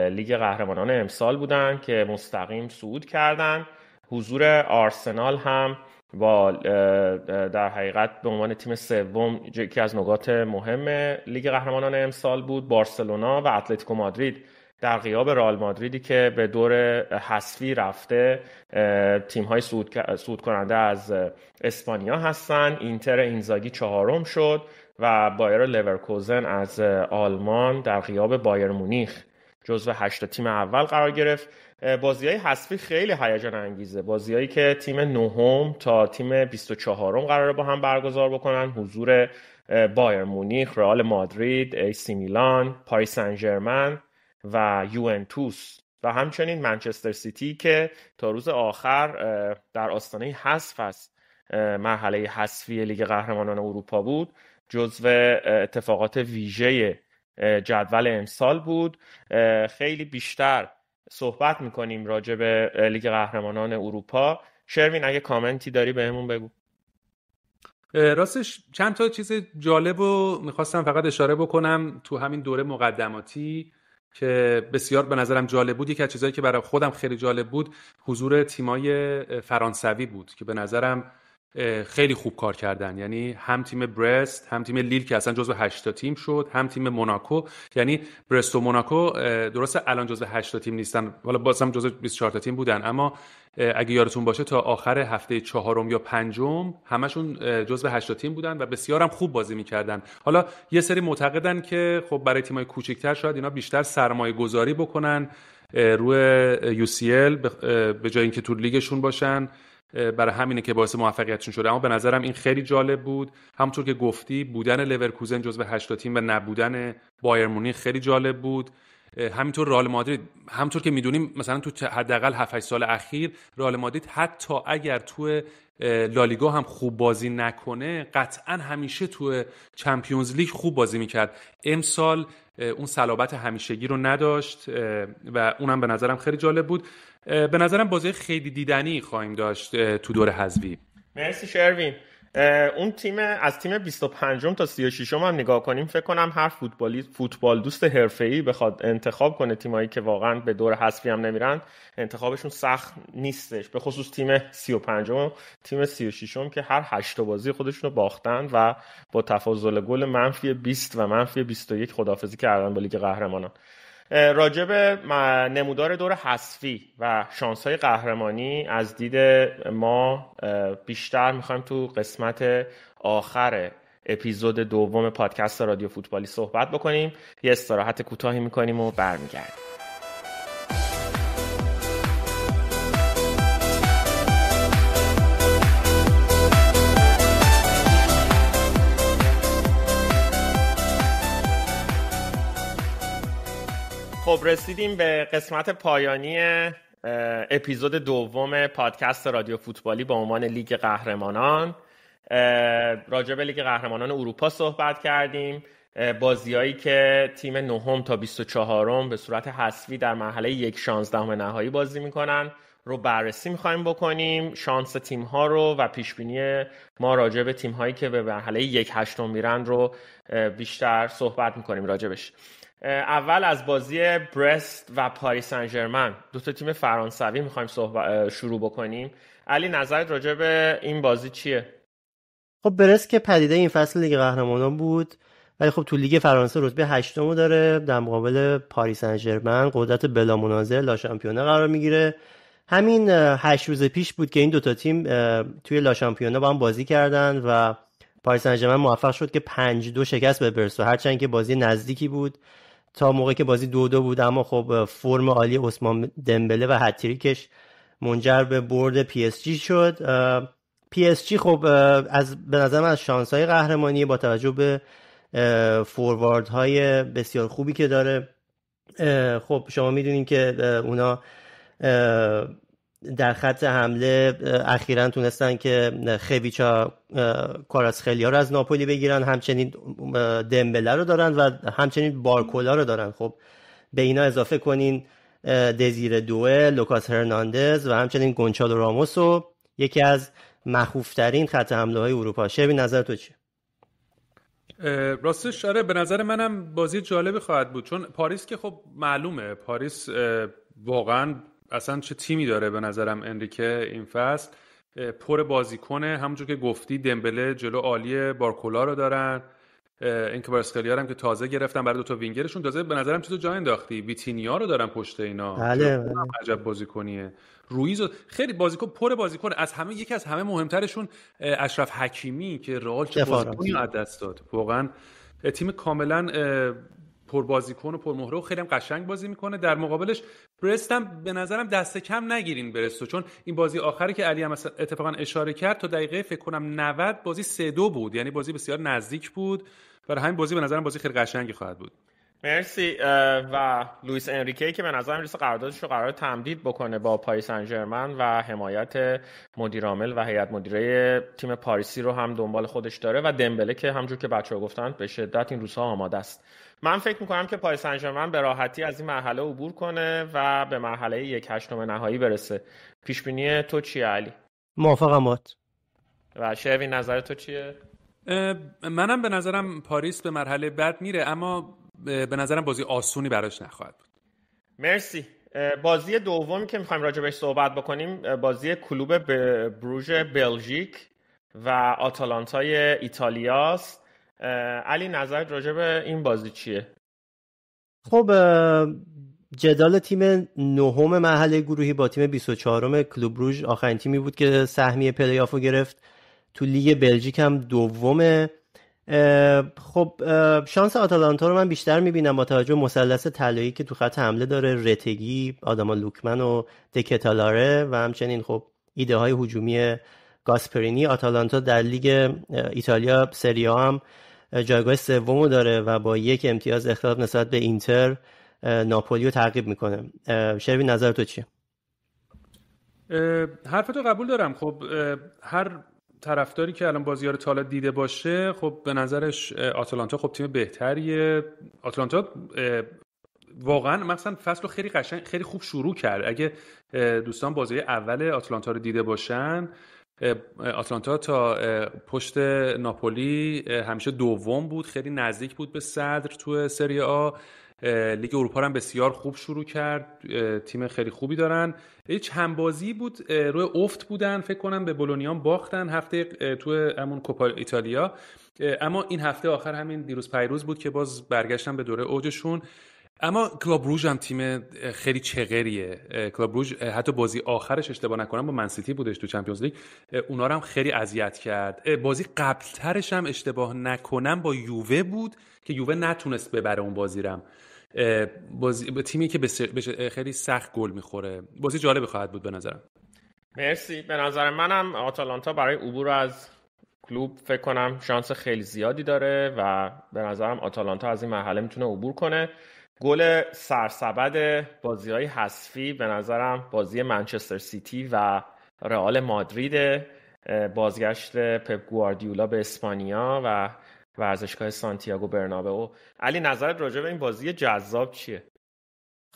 A: لیگ قهرمانان امسال بودن که مستقیم صعود کردن. حضور آرسنال هم با در حقیقت به عنوان تیم سوم یکی از نکات مهم لیگ قهرمانان امسال بود. بارسلونا و اتلتیکو مادرید در غیاب رئال مادریدی که به دور حذفی رفته، تیم‌های صعود کننده از اسپانیا هستن. اینتر اینزاگی 4م شد و بایر لورکوزن از آلمان در غیاب بایر مونیخ جزو 8 تیم اول قرار گرفت. بازی‌های حذفی خیلی هیجان انگیزه، بازی‌هایی که تیم 9 تا تیم 24 قراره با هم برگزار بکنن. حضور بایر مونیخ، رئال مادرید، ایسی میلان، پاریس سن ژرمن و یوونتوس و همچنین منچستر سیتی که تا روز آخر در آستانه حذف از مرحله حذفی لیگ قهرمانان اروپا بود، جزو اتفاقات ویژه جدول امسال بود. خیلی بیشتر صحبت میکنیم راجع به لیگ قهرمانان اروپا. شروین اگه کامنتی داری بهمون بگو.
B: راستش چند تا چیز جالب رو میخواستم فقط اشاره بکنم تو همین دوره مقدماتی که بسیار به نظرم جالب بود. یکی از چیزایی که برای خودم خیلی جالب بود حضور تیمای فرانسوی بود که به نظرم خیلی خوب کار کردن. یعنی هم تیم برست، هم تیم لیل که اصلا جزو 8 تا تیم شد، هم تیم موناکو. یعنی برست و موناکو درسته الان جزو 8 تا تیم نیستن، حالا بازم جزو 24 تا تیم بودن، اما اگه یادتون باشه تا آخر هفته 4 یا 5 همشون جزو 8 تا تیم بودن و بسیار هم خوب بازی می‌کردن. حالا یه سری معتقدن که خب برای تیم‌های کوچیک‌تر شاید اینا بیشتر سرمایه‌گذاری بکنن روی UCL به جای اینکه تو لیگشون باشن، برای همینه که باعث موفقیتشون شده. اما به نظرم این خیلی جالب بود. همونطور که گفتی بودن لورکوزن جزو 8 تا تیم و نبودن بایر مونیخ خیلی جالب بود. همینطور رئال مادرید، همونطور که میدونیم مثلا تو حداقل 7-8 سال اخیر رئال مادرید حتی اگر تو لالیگا هم خوب بازی نکنه قطعا همیشه تو چمپیونز لیگ خوب بازی میکرد. امسال اون صلابت همیشگی رو نداشت و اونم به نظرم خیلی جالب بود. به نظرم بازی خیلی دیدنی خواهیم داشت تو دور حذفی.
A: مرسی شروین. اون تیم از تیم 25 تا 36 هم نگاه کنیم، فکر کنم هر فوتبال دوست حرفه‌ای بخواد انتخاب کنه تیمایی که واقعا به دور حذفی هم نمیرن، انتخابشون سخت نیستش. به خصوص تیم 35 و تیم 36 هم که هر 8 تا بازی خودشون رو باختن و با تفاضل گل -20 و -21 خداحافظی کردن با لیگ قهرمانان. راجع به نمودار دور حذفی و شانس‌های قهرمانی از دید ما بیشتر می‌خوایم تو قسمت آخر اپیزود دوم پادکست رادیو فوتبالی صحبت بکنیم. یه استراحت کوتاهی می‌کنیم و برمیگردیم. خب رسیدیم به قسمت پایانی اپیزود دوم پادکست رادیو فوتبالی با عنوان لیگ قهرمانان. راجع به لیگ قهرمانان اروپا صحبت کردیم. بازیایی که تیم 9 تا 24 به صورت حذفی در مرحله 1/16 نهایی بازی میکنن رو بررسی میخوایم بکنیم. شانس تیم‌ها رو و پیشبینی ما راجع به تیم‌هایی که به مرحله 1/8 میرن رو بیشتر صحبت میکنیم راجبش. اول از بازی برست و پاریس سن ژرمن، دو تا تیم فرانسوی میخوایم شروع بکنیم. علی نظرت راجع به این بازی چیه؟
C: خب برست که پدیده این فصل لیگ قهرمانان بود، ولی خب تو لیگ فرانسه رتبه 8م داره، در مقابل پاریس سن ژرمن قدرت بلا منازع لا شامپیونه قرار میگیره. همین 8 روز پیش بود که این دوتا تیم توی لا شامپیونه با هم بازی کردن و پاریس سن ژرمن موفق شد که 5-2 شکست به برست، هرچند که بازی نزدیکی بود تا موقعی که بازی 2-2 بود، اما خب فرم عالی عثمان دمبله و هتریکش منجر به برد پی اس جی شد. پی اس جی خب به نظر من از شانس‌های قهرمانی با توجه به فورواردهای بسیار خوبی که داره. خب شما میدونین که اونا در خط حمله اخیراً تونستن که خویچا کاراسخلیا رو از ناپولی بگیرن، همچنین دمبله رو دارن و همچنین بارکولا رو دارن. خب به اینا اضافه کنین دزیره دوه، لوکاس هرناندز و همچنین گونچالو راموس و یکی از مخوفترین خط حمله های اروپا. شبی نظر تو چیه؟
B: راستش آره، به نظر منم بازی جالبی خواهد بود، چون پاریس که خب معلومه پاریس واقعا اصلا چه تیمی داره به نظرم انریکه این فصل، پر بازیکنه، همونجور که گفتی دمبله جلو عالیه، بارکولا رو دارن، این کبارسخلیا هم که تازه گرفتن برای 2 تا وینگرشون، تازه به نظرم چیزو جا انداختی، ویتینیا رو دارن پشت اینا.
C: بله.
B: عجب بازیکنیه. رویز خیلی بازیکن، پر بازیکن، از همه یکی از همه مهمترشون اشرف حکیمی که رئال چه بازیکنی از دست داد. واقعا تیم کاملا پر بازیکن و پر مهره و خیلی هم قشنگ بازی میکنه. در مقابلش برست هم به نظرم دست کم نگیرین برستو، چون این بازی آخری که علی هم اتفاقا اشاره کرد تا دقیقه فکر کنم 90 بازی 3-2 بود، یعنی بازی بسیار نزدیک بود. برای همین بازی به نظرم بازی خیلی قشنگی خواهد بود.
A: مرسی. و لوئیس انریکه که به نظرم میرسه قراردادش رو قرار تمدید بکنه با پاریس سن ژرمن و حمایت مدیر عامل و هیئت مدیره تیم پاریسی رو هم دنبال خودش داره و دمبله که همونجور که بچه‌ها گفتن به شدت این روزها آماده است. من فکر میکنم که پاریس سن ژرمن به راحتی از این مرحله عبور کنه و به مرحله 1/8 نهایی برسه. پیش بینی تو چیه علی؟
C: موافقم باهات.
A: و شوی نظر تو چیه؟
B: منم به نظرم پاریس به مرحله بعد میره، اما به نظرم بازی آسونی براش نخواهد بود.
A: مرسی. بازی دومی که میخوایم راجع بهش صحبت بکنیم بازی کلوب بروژ بلژیک و آتالانتای ایتالیاست. علی نظرت راجع به این بازی چیه؟
C: خب جدال تیم نهم مرحله گروهی با تیم 24م کلوب بروژ آخرین تیمی بود که سهمیه پلی آفو گرفت. تو لیگ بلژیک هم دومه. خب شانس آتالانتا رو من بیشتر میبینم با توجه به مثلث طلایی که تو خط حمله داره، رتگی، آداما لوکمن و دکتالاره و همچنین خب ایده های هجومی گاسپرینی. آتالانتا در لیگ ایتالیا سری آ هم جایگاه سومو داره و با 1 امتیاز اختلاف نسبت به اینتر ناپولی رو تعقیب میکنه. شروین نظر تو چیه؟
B: حرفتو قبول دارم. خب هر طرفداری که الان بازی‌ها رو تا حالا دیده باشه خب به نظرش آتالانتا خب تیم بهتریه. آتالانتا واقعا مثلا فصل رو خیلی قشنگ خیلی خوب شروع کرد. اگه دوستان بازی اول آتالانتا رو دیده باشن، آتالانتا تا پشت ناپولی همیشه دوم بود، خیلی نزدیک بود به صدر تو سری آ. لیگ اروپا هم بسیار خوب شروع کرد، تیم خیلی خوبی دارن. چند بازی بود روی افت بودن، فکر کنم به بولونیا باختن هفته تو همون کوپا ایتالیا، اما این هفته آخر همین دیروز پیروز بود که باز برگشتن به دوره اوجشون. اما کلوب بروژ هم تیم خیلی چغریه. کلوب بروژ حتی بازی آخرش اشتباه نکنم با منسیتی بودش تو چمپیونز لیگ، اونا رو هم خیلی اذیت کرد. بازی قبلترش هم اشتباه نکنم با یووه بود که یووه نتونست ببره اون بازی رو. بازی تیمی که خیلی سخت گل میخوره. بازی جالبی خواهد بود به نظرم.
A: مرسی. به نظر منم آتالانتا برای عبور از کلوب فکر کنم شانس خیلی زیادی داره و به نظرم آتالانتا از این مرحله میتونه عبور کنه. گل سرسبد بازی‌های حذفی به نظرم بازی منچستر سیتی و رئال مادرید، بازگشت پپ گواردیولا به اسپانیا و ورزشگاه سانتیاگو برنابئو. علی نظرت راجع به این بازی جذاب چیه؟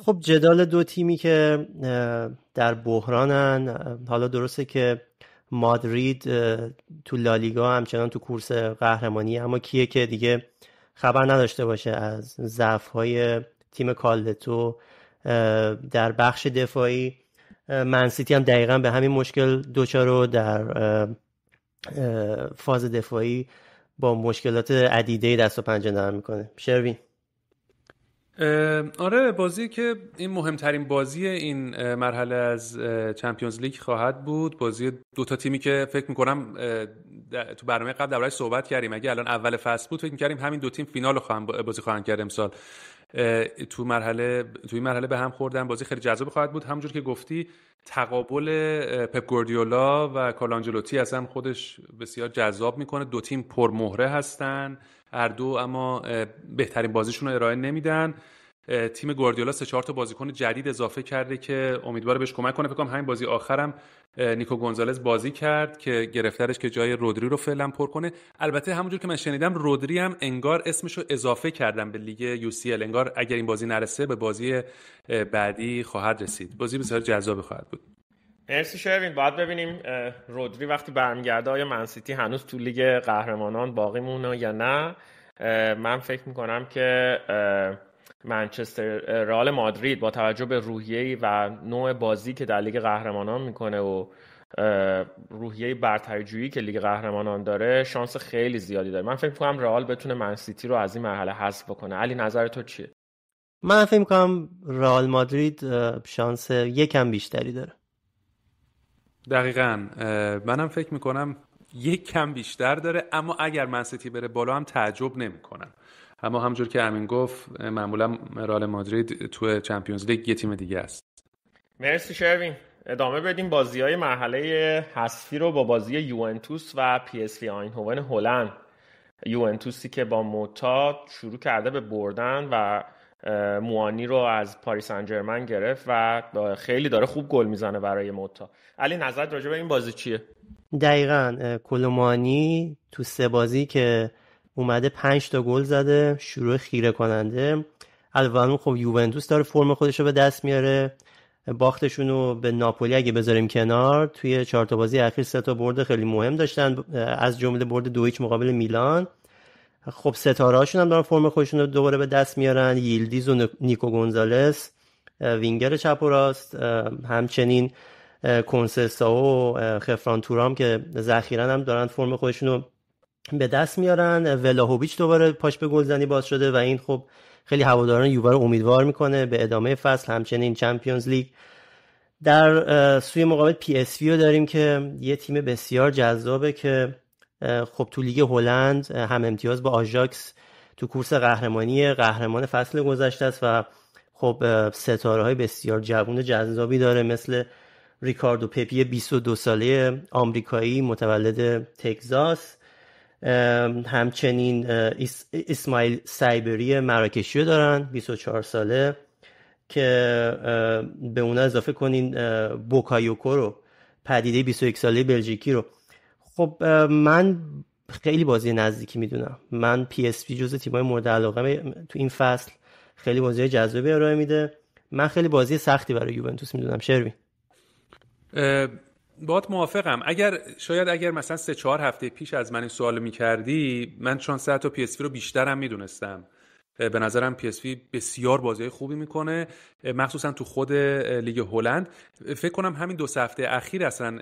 C: خب جدال دو تیمی که در بحرانن. حالا درسته که مادرید تو لالیگا همچنان تو کورس قهرمانی، اما کیه که دیگه خبر نداشته باشه از ضعف‌های تیم کالدتو در بخش دفاعی. منسیتی هم دقیقاً به همین مشکل دوچارو در فاز دفاعی با مشکلات عدیده دست و پنجه نرم میکنه. شروین؟
B: آره، بازی که این مهمترین بازی این مرحله از چمپیونز لیگ خواهد بود. بازی دو تا تیمی که فکر میکنم تو برنامه قبل درباره‌اش صحبت کردیم، اگه الان اول فصل بود فکر می‌کردیم همین دو تیم فینال رو بازی خواهند کرد امسال. تو این مرحله به هم خوردن. بازی خیلی جذاب خواهد بود. همونجور که گفتی تقابل پپ گواردیولا و کارلو آنجلوتی اصلا خودش بسیار جذاب میکنه. دو تیم پرمهره هستن هر دو، اما بهترین بازیشون رو ارائه نمیدن. تیم گواردیولا 3-4 تا بازیکن جدید اضافه کرده که امیدواره بهش کمک کنه. فکر کنم همین بازی آخرم نیکو گونزالز بازی کرد که گرفتارش که جای رودری رو فعلا پر کنه. البته همونجور که من شنیدم رودری هم انگار اسمشو اضافه کردن به لیگ UCL، انگار اگر این بازی نرسه به بازی بعدی خواهد رسید. بازی بسیار جذاب خواهد بود.
A: مرسی شروین. باید ببینیم رودری وقتی برمیگرده آیا منسیتی هنوز تو لیگ قهرمانان باقی مونه یا نه. من فکر میکنم که رئال مادرید با توجه به روحیه‌ای و نوع بازی که در لیگ قهرمانان میکنه و روحیه برتری‌جویی که لیگ قهرمانان داره شانس خیلی زیادی داره. من فکر میکنم رئال بتونه منسیتی رو از این مرحله حذف بکنه. علی نظر تو چیه؟
C: من فکر میکنم رئال مادرید شانس یکم بیشتری داره.
B: دقیقاً منم فکر میکنم یک کم بیشتر داره، اما اگر منسیتی بره بالا هم تعجب نمیکنم. اما همونجور که امین گفت معمولا رئال مادرید تو چمپیونز لیگ یه تیم دیگه است.
A: مرسی شروین. ادامه بدیم بازی‌های مرحله حذفی رو با بازی یوونتوس و PSV آیندهوون هلند. یوونتوسی که با موتا شروع کرده به بردن و موانی رو از پاریس سن ژرمن گرفت و خیلی داره خوب گل میزنه برای موتا. علی نظرت راجع به این بازی چیه؟
C: دقیقاً کولومانی تو 3 بازی که اومده 5 تا گل زده، شروع خیره کننده. البته خب یوونتوس داره فرم خودش رو به دست میاره. باختشون رو به ناپولی اگه بذاریم کنار، توی 4 تا بازی اخیر 3 تا برد خیلی مهم داشتن، از جمله برد 2-0 مقابل میلان. خب ستاره هاشون هم دارن فرم خودشون رو دوباره به دست میارن، ییلدیز و نیکو گونزالس وینگر چپ و راست، همچنین کنسسا و خفران تورام که ذخیرا هم دارن فرم خودشون رو به دست میارن. ولاهوویچ دوباره پاش به گلزنی باز شده و این خب خیلی هواداران یووه رو امیدوار میکنه به ادامه فصل، همچنین چمپیونز لیگ. در سوی مقابل PSV رو داریم که یه تیم بسیار جذابه که خب تو لیگ هلند هم امتیاز با آژاکس تو کورس قهرمانی قهرمان فصل گذشته است و خب ستاره‌های بسیار جوان جذابی داره، مثل ریکاردو پپی 22 ساله آمریکایی متولد تگزاس، همچنین اسماعیل سایبری مراکشی رو دارن 24 ساله که به اونا اضافه کنین بوکایوکو رو، پدیده 21 ساله بلژیکی رو. خب من خیلی بازی نزدیکی میدونم. من PSV جزو تیمای مورد علاقه تو این فصل، خیلی بازی جذابی ارائه میده. من خیلی بازی سختی برای یوونتوس میدونم. شروین
B: باهات موافقم. اگر مثلا 3-4 هفته پیش از من این سوالو میکردی، من شانس حتی PSV رو بیشترم میدونستم. به نظرم PSV بسیار بازی خوبی میکنه، مخصوصا تو خود لیگ هلند. فکر کنم همین 2 هفته اخیر اصلا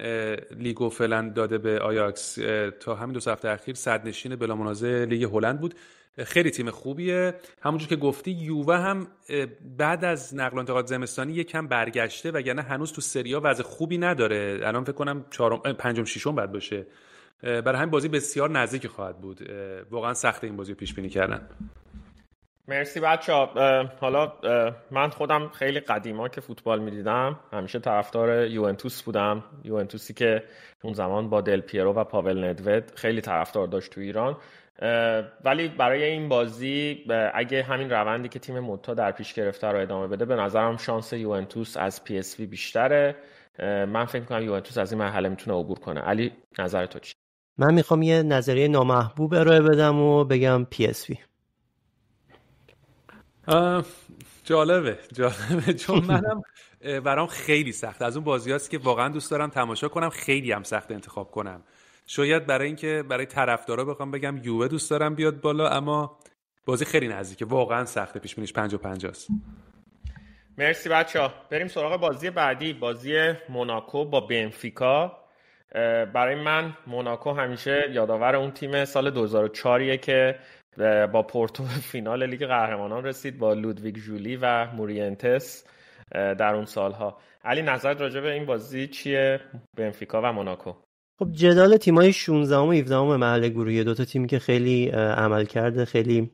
B: لیگو فعلا داده به آیاکس، تا همین 2 هفته اخیر صدرنشین بلا منازع لیگ هلند بود. خیلی تیم خوبیه. همونجور که گفتی یووه هم بعد از نقل و انتقالات زمستانی یکم برگشته، وگرنه هنوز تو سری آ وضع خوبی نداره. الان فکر کنم 5م 6م بعد باشه. برای همین بازی بسیار نزدیک خواهد بود. واقعا سخته این بازی رو پیش بینی کردن.
A: مرسی بچه‌ها. حالا من خودم خیلی قدیما که فوتبال می‌دیدم همیشه طرفدار یوونتوس بودم. یوونتوسی که اون زمان با دل پیرو و پاول ندوید خیلی طرفدار داشت تو ایران. ولی برای این بازی اگه همین روندی که تیم موتا در پیش گرفته رو ادامه بده، به نظرم شانس یوونتوس از PSV بیشتره. من فکر می‌کنم یوونتوس از این مرحله میتونه عبور کنه. علی نظر تو چیه؟
C: من میخوام یه نظریه نامحبوب ارائه بدم و بگم PSV.
B: جالبه چون منم برام خیلی سخته. از اون بازیاست که واقعا دوست دارم تماشا کنم، خیلی هم سخته انتخاب کنم. شاید برای اینکه برای طرفدارا بخوام بگم یووه دوست دارم بیاد بالا، اما بازی خیلی نزدیکه، واقعا سخته، پیش بینیش 50-50 است.
A: مرسی بچه‌ها. بریم سراغ بازی بعدی، بازی موناکو با بنفیکا. برای من موناکو همیشه یادآور اون تیم سال 2004 که با پورتو فینال لیگ قهرمانان رسید با لودویگ ژولی و مورینتس در اون سالها. علی نظرت راجع به این بازی چیه، بنفیکا و موناکو؟
C: خب جدال تیمای 16 و 17 مرحله گروهی، 2 تا تیمی که خیلی عمل کرده، خیلی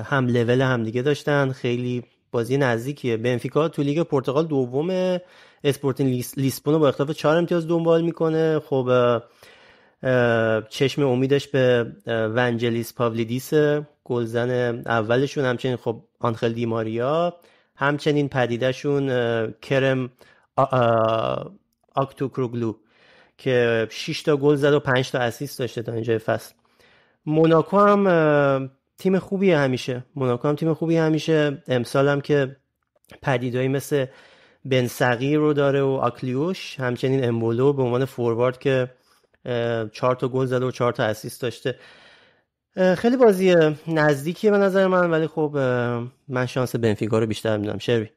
C: هم لول هم دیگه داشتن، خیلی بازی نزدیکیه. بنفیکا تو لیگ پرتغال دومه، اسپورتینگ لیسبون رو با اختلاف 4 امتیاز دنبال میکنه. خب چشم امیدش به ونجلیس پاولیدیس، گلزن اولشون. همچنین خب آنخل دیماریا، همچنین پدیدهشون کرم آکتوکروگلو که 6 تا گل زد و 5 تا اسیست داشته تا اینجای فصل. موناکو هم تیم خوبیه همیشه. امسال هم که پدیدهایی مثل بن صغیر رو داره و آکلیوش، همچنین امبولو به عنوان فوروارد که 4 تا گل زده و 4 تا اسیست داشته. خیلی بازی نزدیکیه به نظر من، ولی خب من شانس بنفیکا رو بیشتر میدم. شروی؟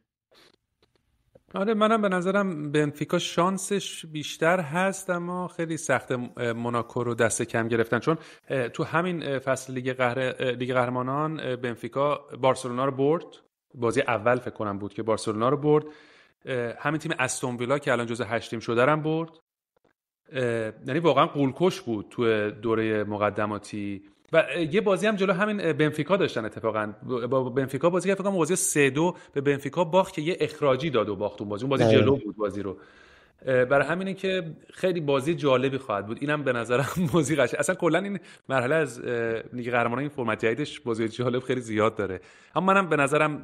B: آره منم به نظرم بنفیکا شانسش بیشتر هست، اما خیلی سخت موناکو رو دست کم گرفتن، چون تو همین فصل لیگ قهرمانان بنفیکا بارسلونا رو برد. بازی اول فکر کنم بود که بارسلونا رو برد. همین تیم استون ویلا که الان جزو 8 تیم شده رو برد. یعنی واقعا قولکش بود تو دوره مقدماتی. و یه بازی هم جلو همین بنفیکا داشتن اتفاقا، با بنفیکا بازی که فکر کنم بازی 3-2 به بنفیکا باخت که یه اخراجی داد و باخت اون بازی جلو بود بازی رو. برای همینه که خیلی بازی جالبی خواهد بود. اینم به نظرم بازی قشنگ. اصلا کلا این مرحله از لیگ قهرمانان این فرمت جدیدش بازی جالب خیلی زیاد داره. اما منم به نظرم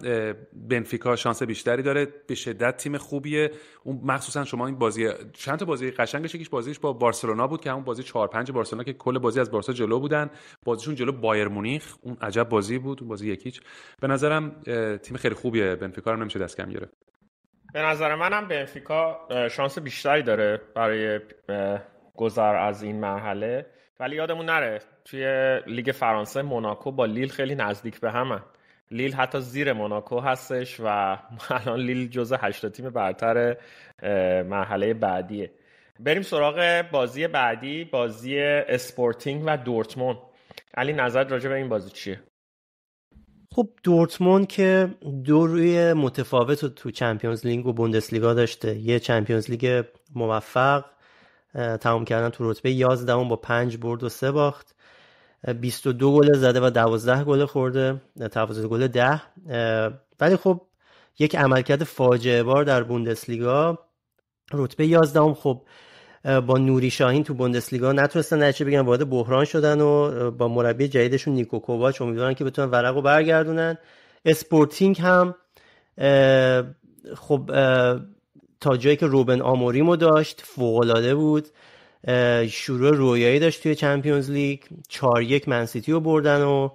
B: بنفیکا شانس بیشتری داره، به شدت تیم خوبیه. اون مخصوصا شما این بازی چند تا بازی قشنگش، یکیش بازیش با بارسلونا بود که همون بازی 4-5 بارسلونا که کل بازی از بارسا جلو بودن، بازیشون جلو بایر مونیخ، اون عجب بازی بود، اون بازی 1-0. به نظرم تیم خیلی خوبیه، بنفیکا رو نمیشه دست کم گرفت.
A: به نظر منم بنفیکا شانس بیشتری داره برای گذر از این مرحله، ولی یادمون نره توی لیگ فرانسه موناکو با لیل خیلی نزدیک به همن. لیل حتی زیر موناکو هستش و الان لیل جزو 8 تیم برتر مرحله بعدیه. بریم سراغ بازی بعدی، بازی اسپورتینگ و دورتموند. علی نظرت راجع به این بازی چیه؟
C: خب دورتموند که دو روی متفاوت تو چمپیونز لیگ و بوندسلیگا داشته. یه چمپیونز لیگ موفق تمام کردن تو رتبه 11 با 5 برد و 3 باخت، 22 گل زده و 12 گل خورده، تفاضل گل 10. ولی خب یک عملکرد فاجعه بار در بوندسلیگا، رتبه 11 خب با نوری شاهین تو بوندسلیگا نتونستن نتیجه بگیرن، وارد بحران شدن و با مربی جدیدشون نیکو کوواچ امیدوارن که بتونن ورقو برگردونن. اسپورتینگ هم خب تا جایی که روبن آموریمو داشت فوق‌العاده بود، شروع رویایی داشت توی چمپیونز لیگ، 4-1 منسیتی رو بردن و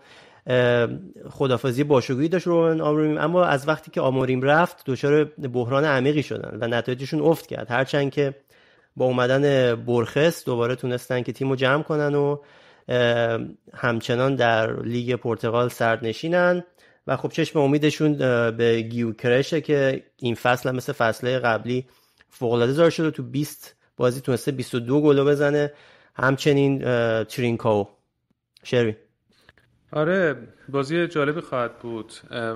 C: خدافظی باشگویی داشت روبن آموریم، اما از وقتی که آموریم رفت دچار بحران عمیقی شدن و نتایجشون افت کرد، هرچند که با اومدن برخس دوباره تونستن که تیمو جمع کنن و همچنان در لیگ پرتغال سردنشینن و خب چشم امیدشون به گیوکرشه که این فصل هم مثل فصله قبلی فوق‌العاده ظاهر شده، تو 20 بازی تونسته 22 گل بزنه، همچنین ترینکاو. شروی؟
B: آره بازی جالبی خواهد بود.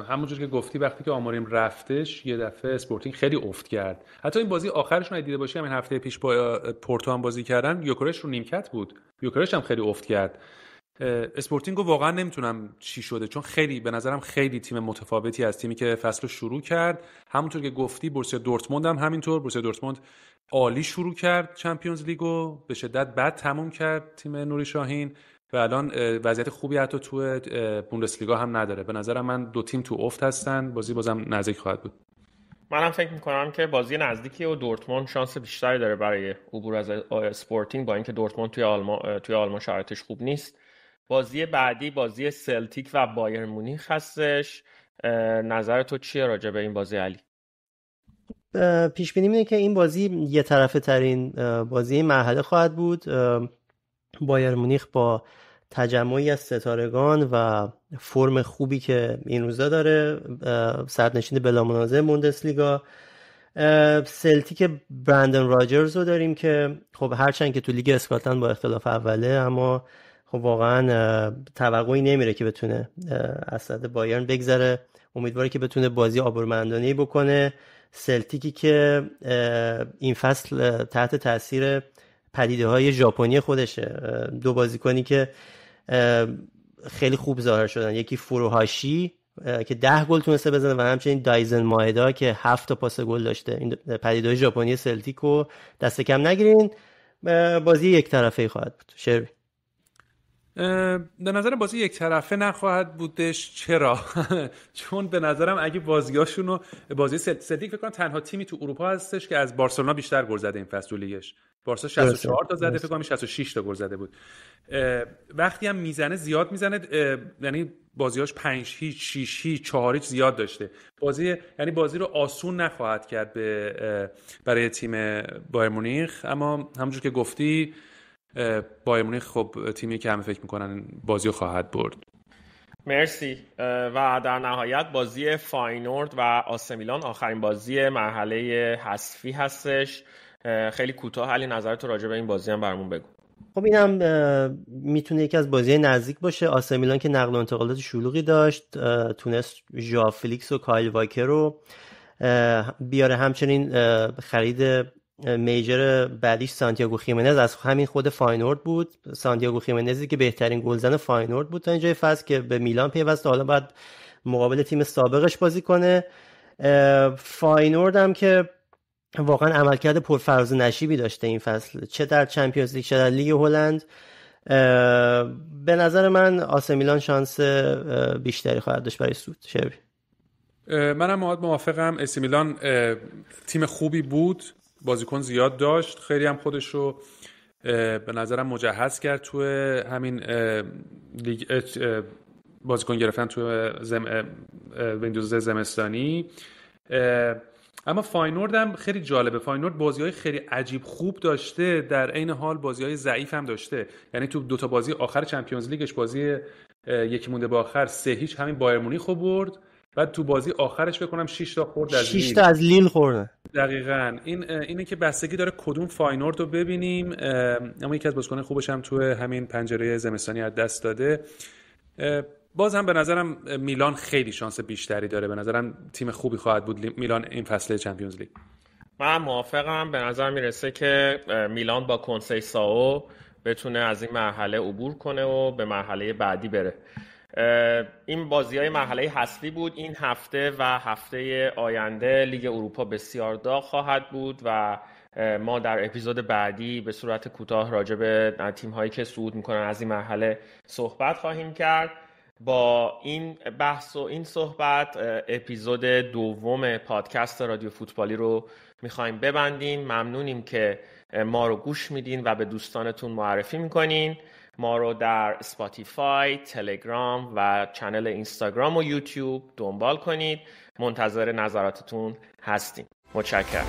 B: همونجور که گفتی وقتی که آموریم رفتش یه دفعه اسپورتینگ خیلی افت کرد. حتی این بازی آخرشون رو دیده باشی، همین هفته پیش با پورتو هم بازی کردن، یوکرش رو نیمکت بود، یوکرش هم خیلی افت کرد. اسپورتینگو واقعا نمیتونم چی شده، چون خیلی به نظرم خیلی تیم متفاوتی از تیمی که فصل رو شروع کرد. همونطور که گفتی بورسیا دورتموند هم همینطور، بورسیا دورتموند عالی شروع کرد چمپیونز لیگو، به شدت بد تموم کرد تیم نوری شاهین و الان وضعیت خوبی حتی تو بوندسلیگا هم نداره. به نظرم من دو تیم تو افت هستن، بازم نزدیک خواهد بود.
A: منم فکر میکنم که بازی نزدیکی و دورتموند شانس بیشتری داره برای عبور از اسپورتینگ، با اینکه دورتموند توی آلمان شرایطش خوب نیست. بازی بعدی بازی سلتیک و بایر مونیخ هستش. نظر تو چیه راجع به این بازی علی؟
C: پیش بینی اینه که این بازی یه طرفه ترین بازی مرحله خواهد بود. بایر مونیخ با تجمعی از ستارگان و فرم خوبی که این روزا داره، صدرنشین بلامنازع بوندسلیگا. سلتیک برندن راجرز رو داریم که خب هرچند که تو لیگ اسکاتلند با اختلاف اوله، اما خب واقعا توقعی نمیره که بتونه از صد بایرن بگذره. امیدواره که بتونه بازی آبرومندانه‌ای بکنه. سلتیکی که این فصل تحت تاثیر پدیده‌های ژاپنی خودشه، دو بازیکنی که خیلی خوب ظاهر شدن، یکی فوروهاشی که 10 گل تونسته بزنه و همچنین دایزن ماهدا که 7 تا پاس گل داشته. این پدیده‌های ژاپنی سلتیکو دست کم نگیرین. بازی یک طرفه‌ای خواهد بود. شروع؟
B: به نظر بازی یک طرفه نخواهد بودش. چرا؟ چون به نظرم اگه بازیاشونو بازی سلتیک فکر کنم تنها تیمی تو اروپا هستش که از بارسلونا بیشتر گل زده این فصل تو لیگش. بارسا 64 تا زده، فکر کنم 66 تا گل زده بود. وقتی هم میزنه زیاد میزنه، یعنی بازیاش 5-0 6-0 4-0 زیاد داشته. یعنی بازی رو آسون نخواهد کرد برای تیم بایر مونیخ. اما همونجور که گفتی بایر مونیخ خب تیمی که همه فکر میکنن بازی رو خواهد برد.
A: مرسی. و در نهایت بازی فاینورد و آسه میلان آخرین بازی مرحله حذفی هستش. خیلی کوتاه علی نظرت راجع به این بازی هم برامون بگو.
C: خب اینم میتونه یکی از بازی نزدیک باشه. آسه میلان که نقل و انتقالات شلوغی داشت، تونست ژائو فلیکس و کایل واکر رو بیاره. همچنین خرید میجر بعدیش سانتیاگو خیمنز از همین خود فاینورد بود. سانتیاگو خیمنزی که بهترین گلزن فاینورد بود تا اینجای فصل که به میلان پیوسته، حالا باید مقابل تیم سابقش بازی کنه. فاینورد هم که واقعا عملکرد پرفراز و نشیبی داشته این فصل، چه در چمپیونز لیگ چه در لیگ هلند. به نظر من آسه میلان شانس بیشتری خواهد داشت برای صعود. شبی
B: منم موافقم. آسه میلان تیم خوبی بود، بازیکن زیاد داشت، خیلی هم خودش رو به نظرم مجهز کرد تو همین لیگ بازیکن گرفتن تو ویندوز زمستانی. اما فاینورد هم خیلی جالبه. فاینورد بازی‌های خیلی عجیب خوب داشته، در عین حال بازی‌های ضعیف هم داشته. یعنی تو دوتا بازی آخر چمپیونز لیگش بازی یکی مونده به آخر 3-0 همین بایر مونیخ رو برد. بعد تو بازی آخرش بکنم 6 تا خورد از لیل.
C: 6 تا از لیل خورده.
B: دقیقاً. اینه که بستگی داره کدوم فاینورد رو ببینیم. اما یکی از بازیکنان خوبش هم تو همین پنجره زمستانی از دست داده. باز هم به نظرم میلان خیلی شانس بیشتری داره. به نظرم تیم خوبی خواهد بود میلان این فصل چمپیونز لیگ.
A: من موافقم. به نظر میرسه که میلان با کنسیساو بتونه از این مرحله عبور کنه و به مرحله بعدی بره. این بازی‌های مرحله حذفی بود. این هفته و هفته آینده لیگ اروپا بسیار داغ خواهد بود و ما در اپیزود بعدی به صورت کوتاه راجع به تیم‌هایی که صعود می‌کنن از این مرحله صحبت خواهیم کرد. با این بحث و این صحبت اپیزود دوم پادکست رادیو فوتبالی رو میخوایم ببندیم. ممنونیم که ما رو گوش میدین و به دوستانتون معرفی میکنین. ما رو در اسپاتیفای، تلگرام و چنل اینستاگرام و یوتیوب دنبال کنید. منتظر نظراتتون هستیم. متشکرم.